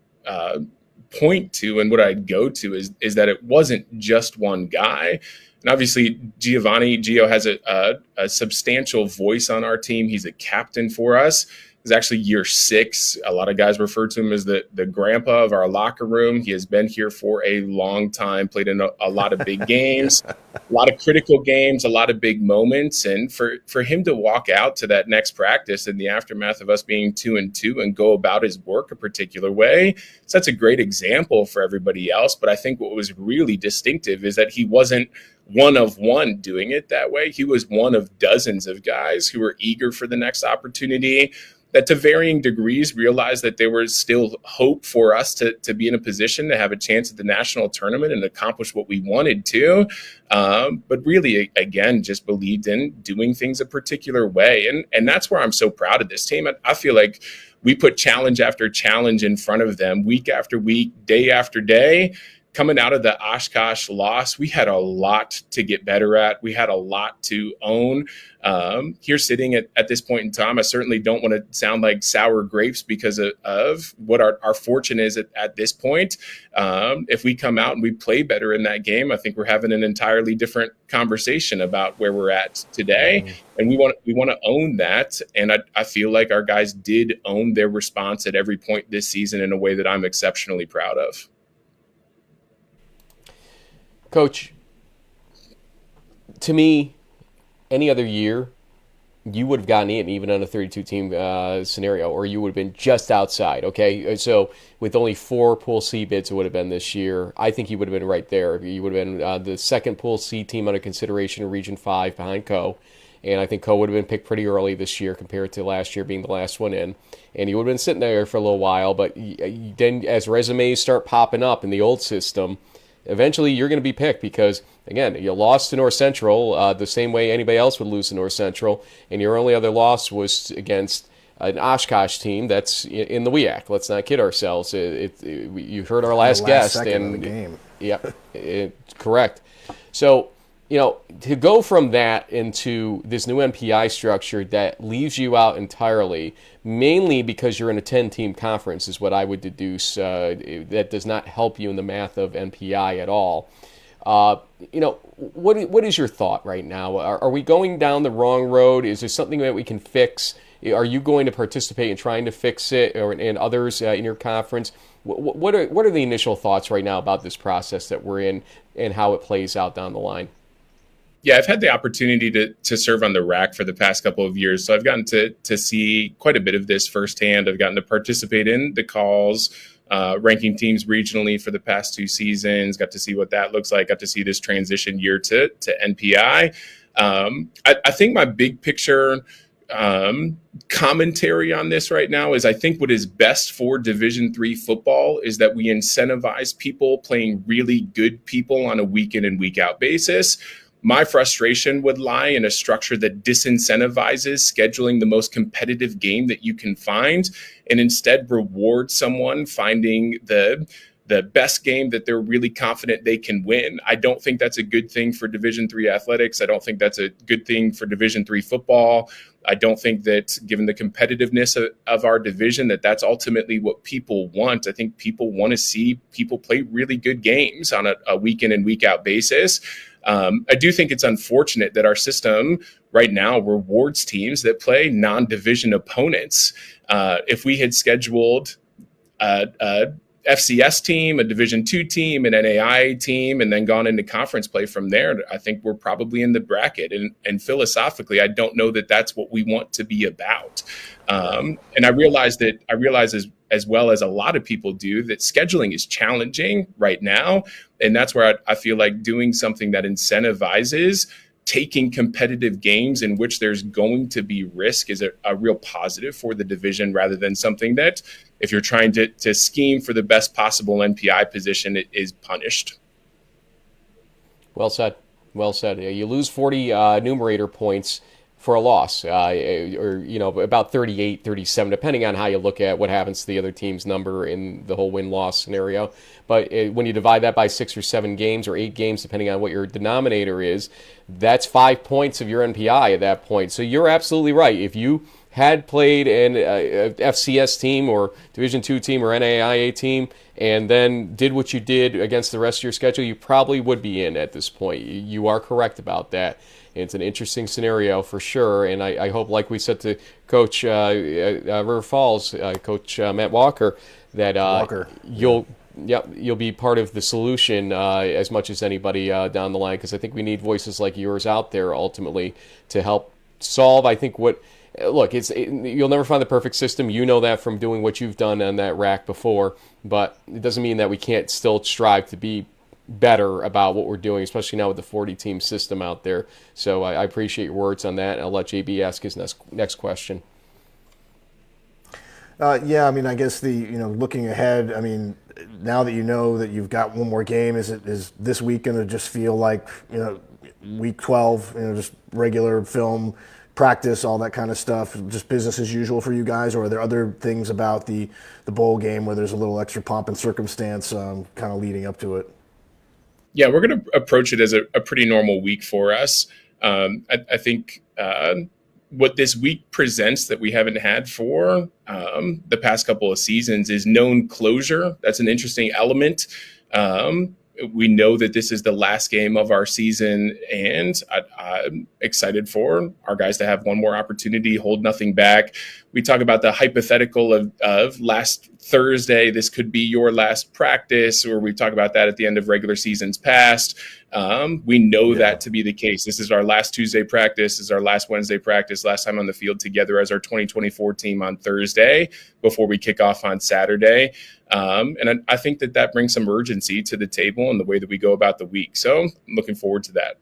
point to and what I'd go to is that it wasn't just one guy. And obviously, Gio has a substantial voice on our team. He's a captain for us. It's actually year 6. A lot of guys refer to him as the grandpa of our locker room. He has been here for a long time, played in a lot of big games, a lot of critical games, a lot of big moments. And for him to walk out to that next practice in the aftermath of us being 2-2 and go about his work a particular way, so that's a great example for everybody else. But I think what was really distinctive is that he wasn't one of one doing it that way. He was one of dozens of guys who were eager for the next opportunity, that to varying degrees realized that there was still hope for us to be in a position to have a chance at the national tournament and accomplish what we wanted to. But really, again, just believed in doing things a particular way. And that's where I'm so proud of this team. I feel like we put challenge after challenge in front of them, week after week, day after day. Coming out of the Oshkosh loss, we had a lot to get better at. We had a lot to own. Here sitting at this point in time, I certainly don't want to sound like sour grapes because of what our fortune is at this point. If we come out and we play better in that game, I think we're having an entirely different conversation about where we're at today. And we want to own that. And I feel like our guys did own their response at every point this season in a way that I'm exceptionally proud of. Coach, to me, any other year, you would have gotten in even on a 32-team scenario, or you would have been just outside, okay? So with only 4 Pool C bids it would have been this year, I think you would have been right there. You would have been the second Pool C team under consideration in Region 5 behind Co. And I think Co would have been picked pretty early this year compared to last year being the last one in. And you would have been sitting there for a little while, but then as resumes start popping up in the old system, eventually you're going to be picked because, again, you lost to North Central the same way anybody else would lose to North Central, and your only other loss was against an Oshkosh team that's in the WEAC. Let's not kid ourselves. You heard our last guest. In the game. Yep, correct. So, to go from that into this new MPI structure that leaves you out entirely, mainly because you're in a 10-team conference, is what I would deduce. That does not help you in the math of MPI at all. What is your thought right now? Are we going down the wrong road? Is there something that we can fix? Are you going to participate in trying to fix it, and others in your conference? What are the initial thoughts right now about this process that we're in and how it plays out down the line? Yeah, I've had the opportunity to serve on the RAC for the past couple of years. So I've gotten to see quite a bit of this firsthand. I've gotten to participate in the calls, ranking teams regionally for the past 2 seasons, got to see what that looks like, got to see this transition year to NPI. I think my big picture commentary on this right now is I think what is best for Division III football is that we incentivize people playing really good people on a week in and week out basis. My frustration would lie in a structure that disincentivizes scheduling the most competitive game that you can find and instead rewards someone finding the the best game that they're really confident they can win. I don't think that's a good thing for Division III athletics. I don't think that's a good thing for Division III football. I don't think that, given the competitiveness of our division, that's ultimately what people want. I think people want to see people play really good games on a week in and week out basis. I do think it's unfortunate that our system right now rewards teams that play non-division opponents. If we had scheduled a FCS team, a Division II team, an NAIA team, and then gone into conference play from there, I think we're probably in the bracket. And philosophically, I don't know that that's what we want to be about. And I realize as well as a lot of people do, that scheduling is challenging right now. And that's where I feel like doing something that incentivizes taking competitive games in which there's going to be risk is a real positive for the division, rather than something that, if you're trying to scheme for the best possible NPI position, it is punished. Well said. Well said. You lose 40 numerator points for a loss, or about 38, 37, depending on how you look at what happens to the other team's number in the whole win-loss scenario. But when you divide that by 6 or 7 games or 8 games, depending on what your denominator is, that's 5 points of your NPI at that point. So you're absolutely right. If you had played an FCS team or Division II team or NAIA team and then did what you did against the rest of your schedule, you probably would be in at this point. You are correct about that. It's an interesting scenario for sure, and I hope, like we said to Coach River Falls, Coach Matt Walker, that you'll be part of the solution as much as anybody down the line, because I think we need voices like yours out there ultimately to help solve. I think you'll never find the perfect system. You know that from doing what you've done on that rack before, but it doesn't mean that we can't still strive to be better about what we're doing, especially now with the 40-team system out there. So I appreciate your words on that, and I'll let JB ask his next question. I guess looking ahead, now that you know that you've got one more game, is this week going to just feel like week 12, just regular film practice, all that kind of stuff, just business as usual for you guys, or are there other things about the bowl game where there's a little extra pomp and circumstance kind of leading up to it? Yeah, we're going to approach it as a pretty normal week for us. I think what this week presents that we haven't had for the past couple of seasons is known closure. That's an interesting element. We know that this is the last game of our season, and I'm excited for our guys to have one more opportunity, hold nothing back. We talk about the hypothetical of last Thursday, this could be your last practice, or we talk about that at the end of regular seasons past. We know that to be the case. This is our last Tuesday practice, this is our last Wednesday practice, last time on the field together as our 2024 team on Thursday before we kick off on Saturday. And I think that brings some urgency to the table in the way that we go about the week. So I'm looking forward to that.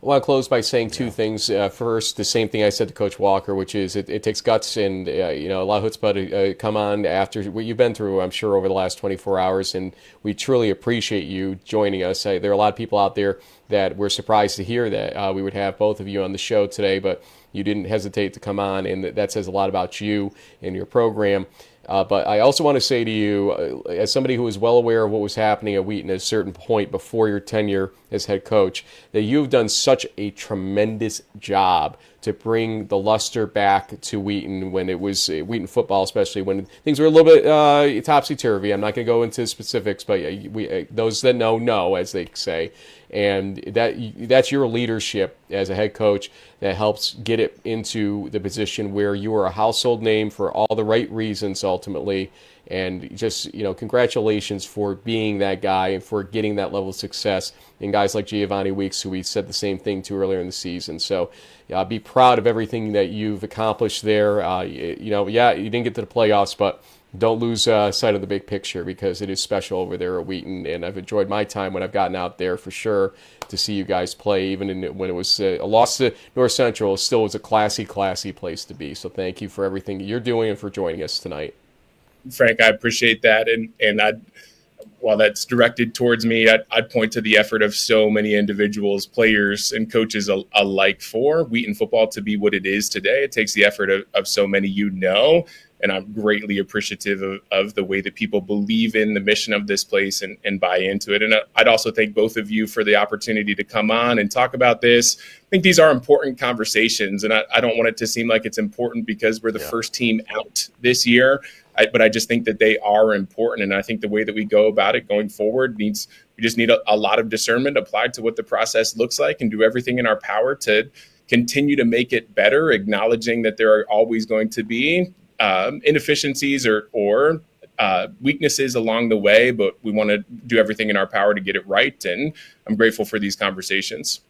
I want to close by saying two things. First, the same thing I said to Coach Walker, which is it takes guts and a lot of chutzpah to come on after what you've been through, I'm sure, over the last 24 hours. And we truly appreciate you joining us. There are a lot of people out there that were surprised to hear that we would have both of you on the show today, but you didn't hesitate to come on, and that says a lot about you and your program. But I also want to say to you, as somebody who was well aware of what was happening at Wheaton at a certain point before your tenure as head coach, that you've done such a tremendous job to bring the luster back to Wheaton when it was Wheaton football, especially when things were a little bit topsy-turvy. I'm not going to go into specifics, but those that know, as they say. And that's your leadership as a head coach that helps get it into the position where you are a household name for all the right reasons ultimately. And just, congratulations for being that guy and for getting that level of success. And guys like Giovanni Weeks, who we said the same thing to earlier in the season. So be proud of everything that you've accomplished there. You didn't get to the playoffs, but don't lose sight of the big picture, because it is special over there at Wheaton, and I've enjoyed my time when I've gotten out there for sure to see you guys play. Even when it was a loss to North Central, it still was a classy place to be. So thank you for everything you're doing and for joining us tonight. Frank, I appreciate that, and while that's directed towards me, I'd point to the effort of so many individuals, players, and coaches alike for Wheaton football to be what it is today. It takes the effort of so many, And I'm greatly appreciative of the way that people believe in the mission of this place and buy into it. And I'd also thank both of you for the opportunity to come on and talk about this. I think these are important conversations, and I don't want it to seem like it's important because we're the first team out this year. But I just think that they are important. And I think the way that we go about it going forward we just need a lot of discernment applied to what the process looks like and do everything in our power to continue to make it better, acknowledging that there are always going to be inefficiencies or weaknesses along the way, but we want to do everything in our power to get it right. And I'm grateful for these conversations.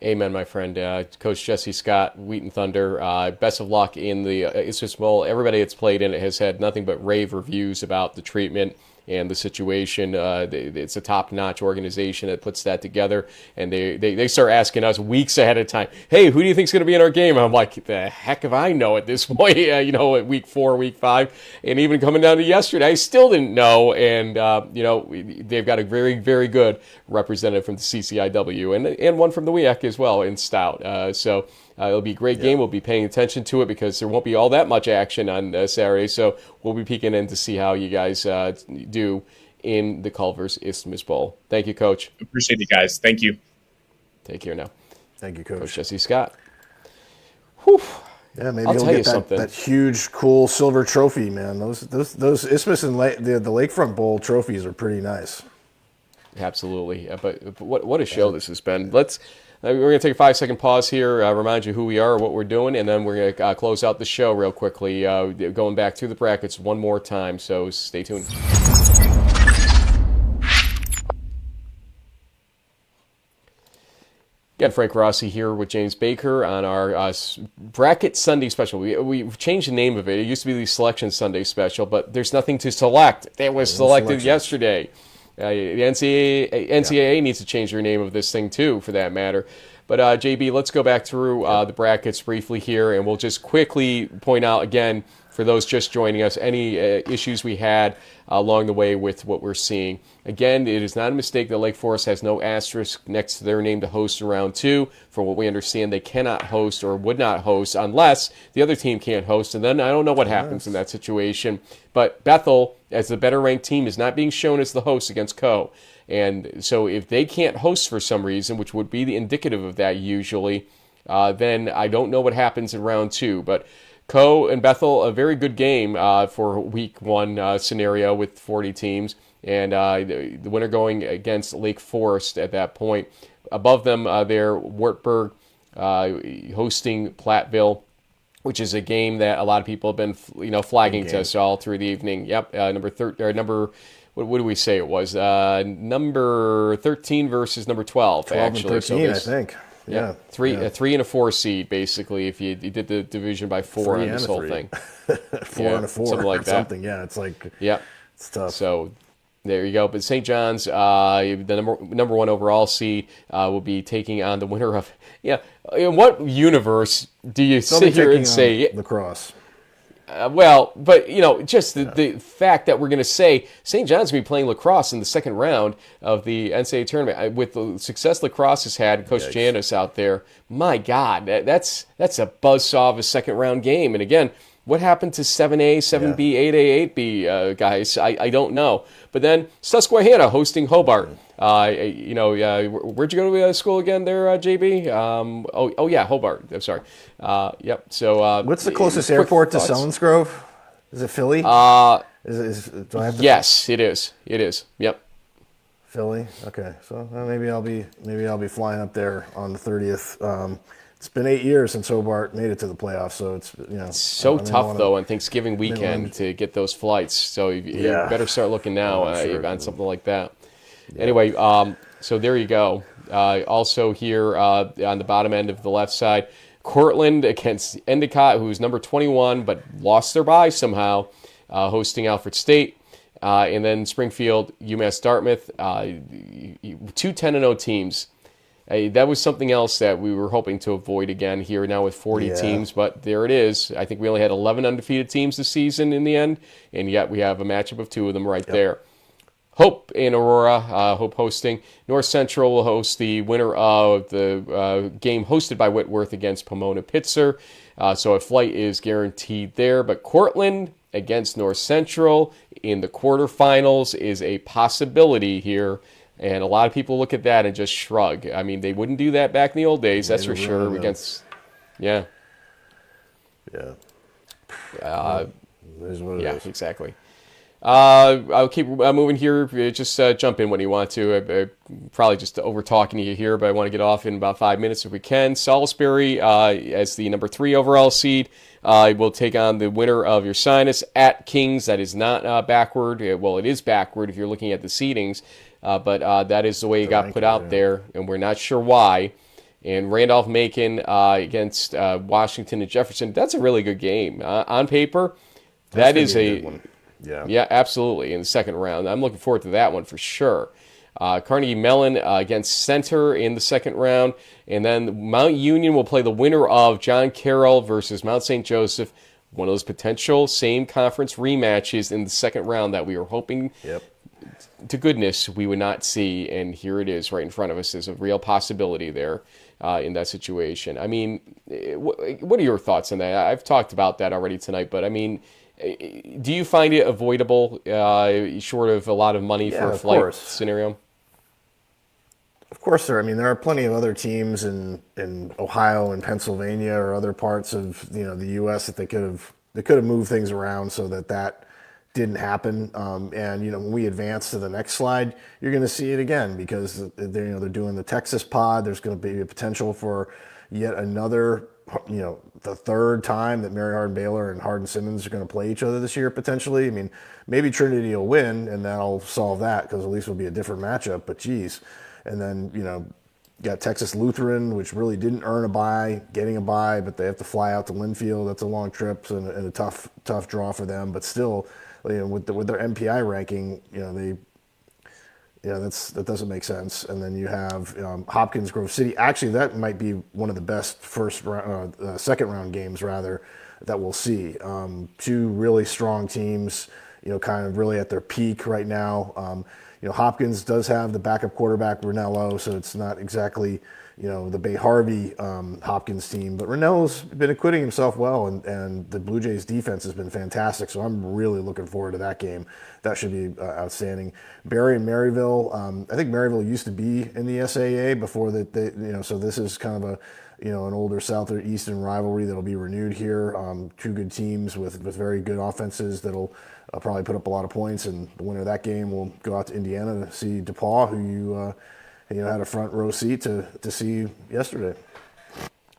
Amen, my friend. Coach Jesse Scott, Wheaton Thunder, best of luck in the Isthmus Bowl. Everybody that's played in it has had nothing but rave reviews about the treatment and the situation. It's a top-notch organization that puts that together, and they start asking us weeks ahead of time, hey, who do you think is going to be in our game? I'm like, the heck if I know at this point, at week 4, week 5, and even coming down to yesterday, I still didn't know, and, they've got a very, very good representative from the CCIW and one from the WEAC as well in Stout. So it'll be a great game. We'll be paying attention to it because there won't be all that much action on Saturday. So we'll be peeking in to see how you guys do in the Culver's Isthmus Bowl. Thank you, Coach. Appreciate it, guys. Thank you. Take care now. Thank you, Coach. Coach Jesse Scott. Whew. Yeah, maybe I'll he'll tell you get something. that huge, cool silver trophy, man. Those Isthmus and the Lakefront Bowl trophies are pretty nice. Absolutely. But what a show this has been. We're going to take a 5-second pause here, remind you who we are, what we're doing, and then we're going to close out the show real quickly, going back through the brackets one more time, so stay tuned. Again, Frank Rossi here with James Baker on our Bracket Sunday Special. We've changed the name of it. It used to be the Selection Sunday Special, but there's nothing to select. It was selected yesterday. The NCAA needs to change their name of this thing, too, for that matter. But, JB, let's go back through the brackets briefly here, and we'll just quickly point out, again, for those just joining us, any issues we had along the way with what we're seeing. Again, it is not a mistake that Lake Forest has no asterisk next to their name to host in round 2. From what we understand, they cannot host or would not host unless the other team can't host, and then I don't know what happens in that situation. But Bethel, as the better-ranked team, is not being shown as the host against Co. And so if they can't host for some reason, which would be the indicative of that usually, then I don't know what happens in round 2. But Co and Bethel, a very good game for week 1 scenario with 40 teams. And the winner going against Lake Forest at that point. Above them, there, Wartburg hosting Platteville, which is a game that a lot of people have been, flagging to us all through the evening. Yep, what do we say it was? Number 13 versus number 12, 12 actually. and 13, I think. Yeah. A 3 and a 4 seed, basically, if you did the division by 4 on this whole thing. 4 and a 4. Something like that. Something, yeah. It's like, it's tough. So there you go. But St. John's, the number 1 overall seed, will be taking on the winner of, in what universe do you sit here and say lacrosse? Just the fact that we're going to say St. John's going to be playing lacrosse in the second round of the NCAA tournament with the success lacrosse has had, Coach Janice out there. My God, that's a buzzsaw of a second round game. And again, what happened to 7A, 7B, 8A, 8B guys? I don't know. But then Susquehanna hosting Hobart. Where'd you go to school again there, JB? Hobart. I'm sorry. Yep. So what's the closest airport to Selinsgrove? Is it Philly? Do I have to yes, it is. It is. Yep. Philly. Okay. So maybe I'll be flying up there on the 30th. It's been 8 years since Hobart made it to the playoffs, so it's tough though on Thanksgiving weekend to get those flights. So you better start looking now on something like that. Yeah. Anyway, so there you go. Also here on the bottom end of the left side, Cortland against Endicott, who's number 21 but lost their bye somehow, hosting Alfred State. And then Springfield, UMass Dartmouth, 2 10-0 teams. That was something else that we were hoping to avoid again here now with 40 teams, but there it is. I think we only had 11 undefeated teams this season in the end, and yet we have a matchup of 2 of them there. Hope in Aurora, Hope hosting. North Central will host the winner of the game hosted by Whitworth against Pomona Pitzer. So a flight is guaranteed there. But Cortland against North Central in the quarterfinals is a possibility here. And a lot of people look at that and just shrug. I mean, they wouldn't do that back in the old days, that's for sure. Against, yeah. Yeah. Exactly. I'll keep moving here. Just jump in when you want to. Probably just over talking to you here, but I want to get off in about 5 minutes if we can. Salisbury, as the number 3 overall seed, will take on the winner of your Ursinus at Kings. That is not backward. Well, it is backward if you're looking at the seedings, but that is the way it got put out there, and we're not sure why. And Randolph-Macon against Washington and Jefferson. That's a really good game. On paper, that is a one. Yeah, absolutely. In the second round, I'm looking forward to that one for sure. Carnegie Mellon against Center in the second round, and then Mount Union will play the winner of John Carroll versus Mount St. Joseph. One of those potential same conference rematches in the second round that we were hoping to goodness we would not see, and here it is right in front of us. There's a real possibility there in that situation. I mean, what are your thoughts on that? I've talked about that already tonight, but I mean, do you find it avoidable, short of a lot of money for a flight scenario? Of course, sir. I mean, there are plenty of other teams in Ohio and Pennsylvania or other parts of the U.S. that they could have moved things around so that didn't happen. And when we advance to the next slide, you're going to see it again because they're doing the Texas pod. There's going to be a potential for yet another. The third time that Mary Hardin-Baylor and Hardin-Simmons are going to play each other this year, potentially. I mean, maybe Trinity will win, and that'll solve that because at least it'll be a different matchup, but geez. And then, you got Texas Lutheran, which really didn't earn a bye, getting a bye, but they have to fly out to Linfield. That's a long trip and a tough draw for them. But still, with their MPI ranking, that doesn't make sense. And then you have Hopkins Grove City. Actually, that might be one of the best second round games rather that we'll see. Two really strong teams, kind of really at their peak right now. Hopkins does have the backup quarterback Ranello, so it's not exactly the Bay Harvey Hopkins team, but Ranello's been acquitting himself well, and the Blue Jays defense has been fantastic. So I'm really looking forward to that game. That should be outstanding. Barry and Maryville. I think Maryville used to be in the SAA before that. So this is kind of an older South or Eastern rivalry that'll be renewed here. Two good teams with very good offenses that'll probably put up a lot of points, and the winner of that game will go out to Indiana to see DePaul, who you had a front row seat to see yesterday.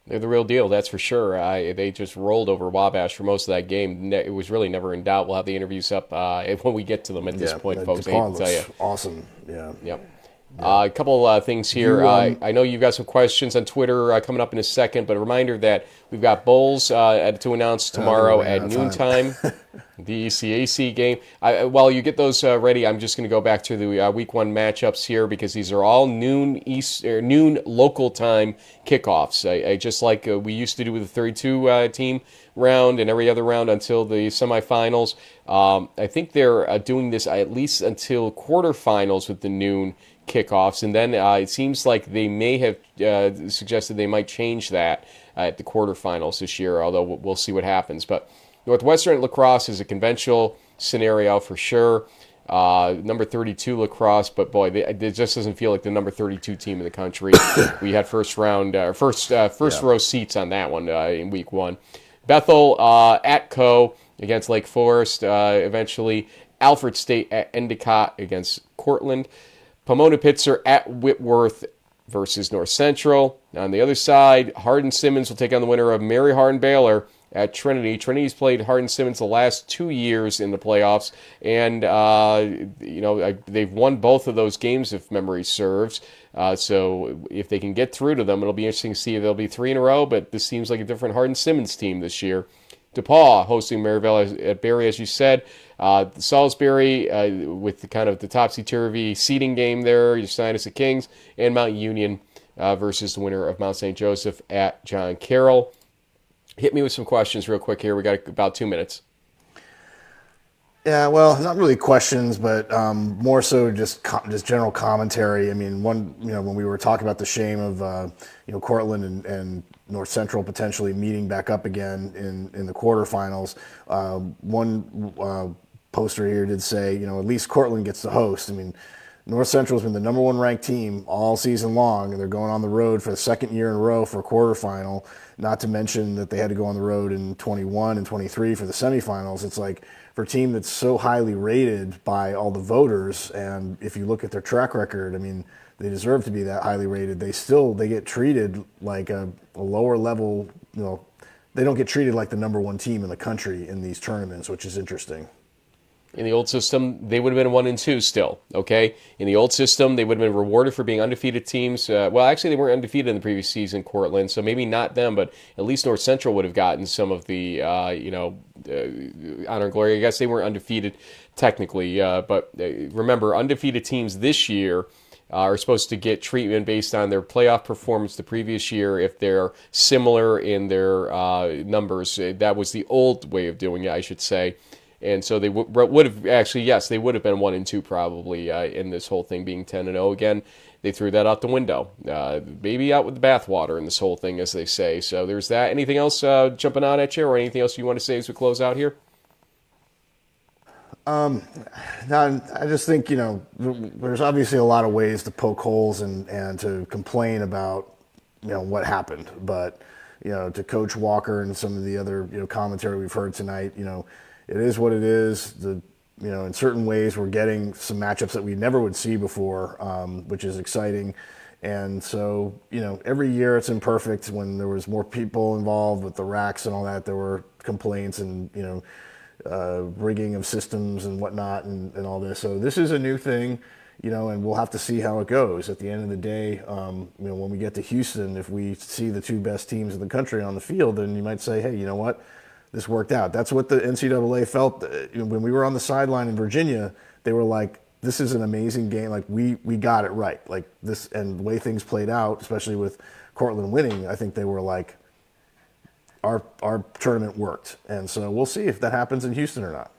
They're the real deal, that's for sure. They just rolled over Wabash for most of that game. It was really never in doubt. We'll have the interviews up when we get to them at this point, folks. DePaul looks awesome. Yeah. Yep. A couple things here. I know you've got some questions on Twitter coming up in a second, but a reminder that we've got bowls to announce tomorrow at noontime. The CAC game. While you get those ready, I'm just going to go back to the week 1 matchups here because these are all noon local time kickoffs. I just like we used to do with the 32 team round and every other round until the semifinals. I think they're doing this at least until quarterfinals with the noon kickoffs, and then it seems like they may have suggested they might change that at the quarterfinals this year, although we'll see what happens. But Northwestern lacrosse is a conventional scenario for sure. Number 32 lacrosse, but boy, it just doesn't feel like the number 32 team in the country. We had first row seats on that one in week 1. Bethel at Co against Lake Forest. Eventually, Alfred State at Endicott against Cortland. Pomona Pitzer at Whitworth versus North Central. On the other side, Hardin-Simmons will take on the winner of Mary Hardin-Baylor at Trinity. Trinity's played Hardin-Simmons the last 2 years in the playoffs, and they've won both of those games if memory serves. So if they can get through to them, it'll be interesting to see if they'll be 3 in a row, but this seems like a different Hardin-Simmons team this year. DePaul hosting Maryville at Barry, as you said. Salisbury with the kind of the topsy-turvy seeding game there, Ursinus at Kings, and Mount Union versus the winner of Mount St. Joseph at John Carroll. Hit me with some questions real quick here. We got about 2 minutes. Yeah, well, not really questions, but more so just general commentary. I mean, when we were talking about the shame of Cortland and North Central potentially meeting back up again in the quarterfinals, one poster here did say, at least Cortland gets to host. I mean, North Central's been the number one ranked team all season long, and they're going on the road for the second year in a row for a quarterfinal. Not to mention that they had to go on the road in 21 and 23 for the semifinals. It's like, for a team that's so highly rated by all the voters, and if you look at their track record, I mean, they deserve to be that highly rated. They get treated like a lower level, they don't get treated like the number one team in the country in these tournaments, which is interesting. In the old system, they would have been 1-2 still, okay? In the old system, they would have been rewarded for being undefeated teams. Well, actually, they weren't undefeated in the previous season, Cortland, so maybe not them, but at least North Central would have gotten some of the, honor and glory. I guess they weren't undefeated technically, but remember, undefeated teams this year are supposed to get treatment based on their playoff performance the previous year if they're similar in their numbers. That was the old way of doing it, I should say. And so they would have actually, yes, they would have been 1-2 probably in this whole thing being 10-0 again. They threw that out the window. Baby out with the bathwater in this whole thing, as they say. So there's that. Anything else jumping out at you, or anything else you want to say as we close out here? No, I just think there's obviously a lot of ways to poke holes and to complain about what happened, but to Coach Walker and some of the other commentary we've heard tonight, it is what it is. In certain ways, we're getting some matchups that we never would see before, which is exciting. And so, every year it's imperfect. When there was more people involved with the racks and all that, there were complaints and, rigging of systems and whatnot and all this. So this is a new thing, and we'll have to see how it goes. At the end of the day, when we get to Houston, if we see the two best teams in the country on the field, then you might say, hey, you know what? This worked out. That's what the NCAA felt when we were on the sideline in Virginia. They were like, "This is an amazing game. Like we got it right. Like this." And the way things played out, especially with Cortland winning, I think they were like, "Our tournament worked." And so we'll see if that happens in Houston or not.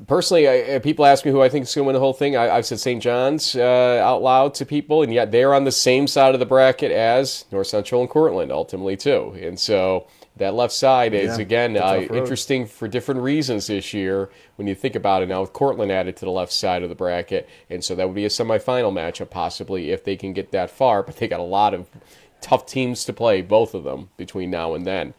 Personally, people ask me who I think is going to win the whole thing. I've said St. John's out loud to people, and yet they're on the same side of the bracket as North Central and Cortland ultimately too. And so that left side is, again, interesting for different reasons this year when you think about it now, with Cortland added to the left side of the bracket. And so that would be a semifinal matchup possibly if they can get that far. But they got a lot of tough teams to play, both of them, between now and then.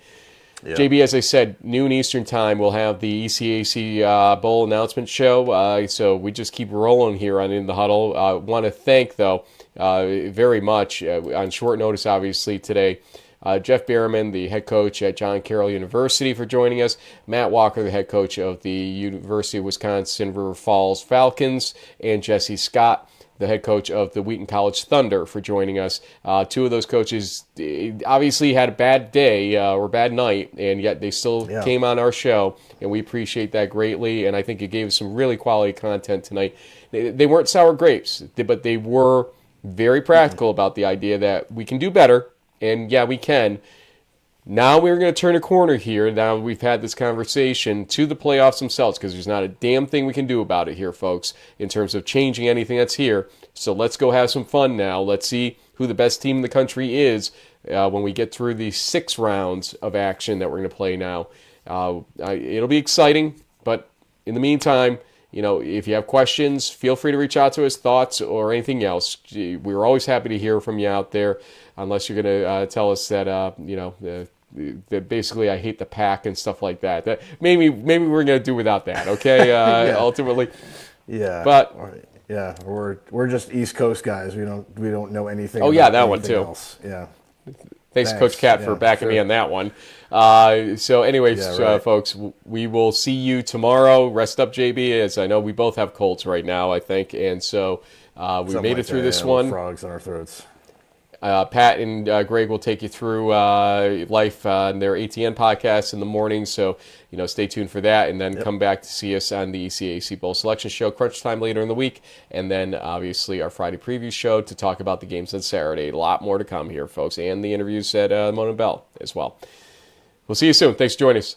Yeah. JB, as I said, noon Eastern time, we'll have the ECAC Bowl announcement show. So we just keep rolling here on In the Huddle. I want to thank, though, very much, on short notice, obviously, today, Jeff Berriman, the head coach at John Carroll University, for joining us. Matt Walker, the head coach of the University of Wisconsin River Falls Falcons, and Jesse Scott, the head coach of the Wheaton College Thunder, for joining us. Two of those coaches obviously had a bad day or bad night, and yet they still came on our show, and we appreciate that greatly, and I think it gave us some really quality content tonight. They weren't sour grapes, but they were very practical about the idea that we can do better, and we can. Now we're going to turn a corner here, now we've had this conversation, to the playoffs themselves, because there's not a damn thing we can do about it here, folks, in terms of changing anything that's here. So let's go have some fun now. Let's see who the best team in the country is when we get through the 6 rounds of action that we're going to play now. It'll be exciting, but in the meantime, if you have questions, feel free to reach out to us, thoughts, or anything else. We're always happy to hear from you out there, unless you're going to tell us that, that basically I hate the pack and stuff like that. That maybe we're going to do without that, okay, ultimately. Yeah. But yeah, we're just East Coast guys. We don't know anything. Oh, yeah, that one too. Else. Yeah. Thanks, Coach Cat, for backing me on that one. So anyways, folks, we will see you tomorrow. Rest up, JB, as I know we both have colds right now, I think. And so we made it through this one. Frogs in our throats. Pat and Greg will take you through life on their ATN podcast in the morning, so stay tuned for that, and then come back to see us on the ECAC Bowl Selection Show, crunch time later in the week, and then obviously our Friday preview show to talk about the games on Saturday. A lot more to come here, folks, and the interviews at Mona Bell as well. We'll see you soon. Thanks for joining us.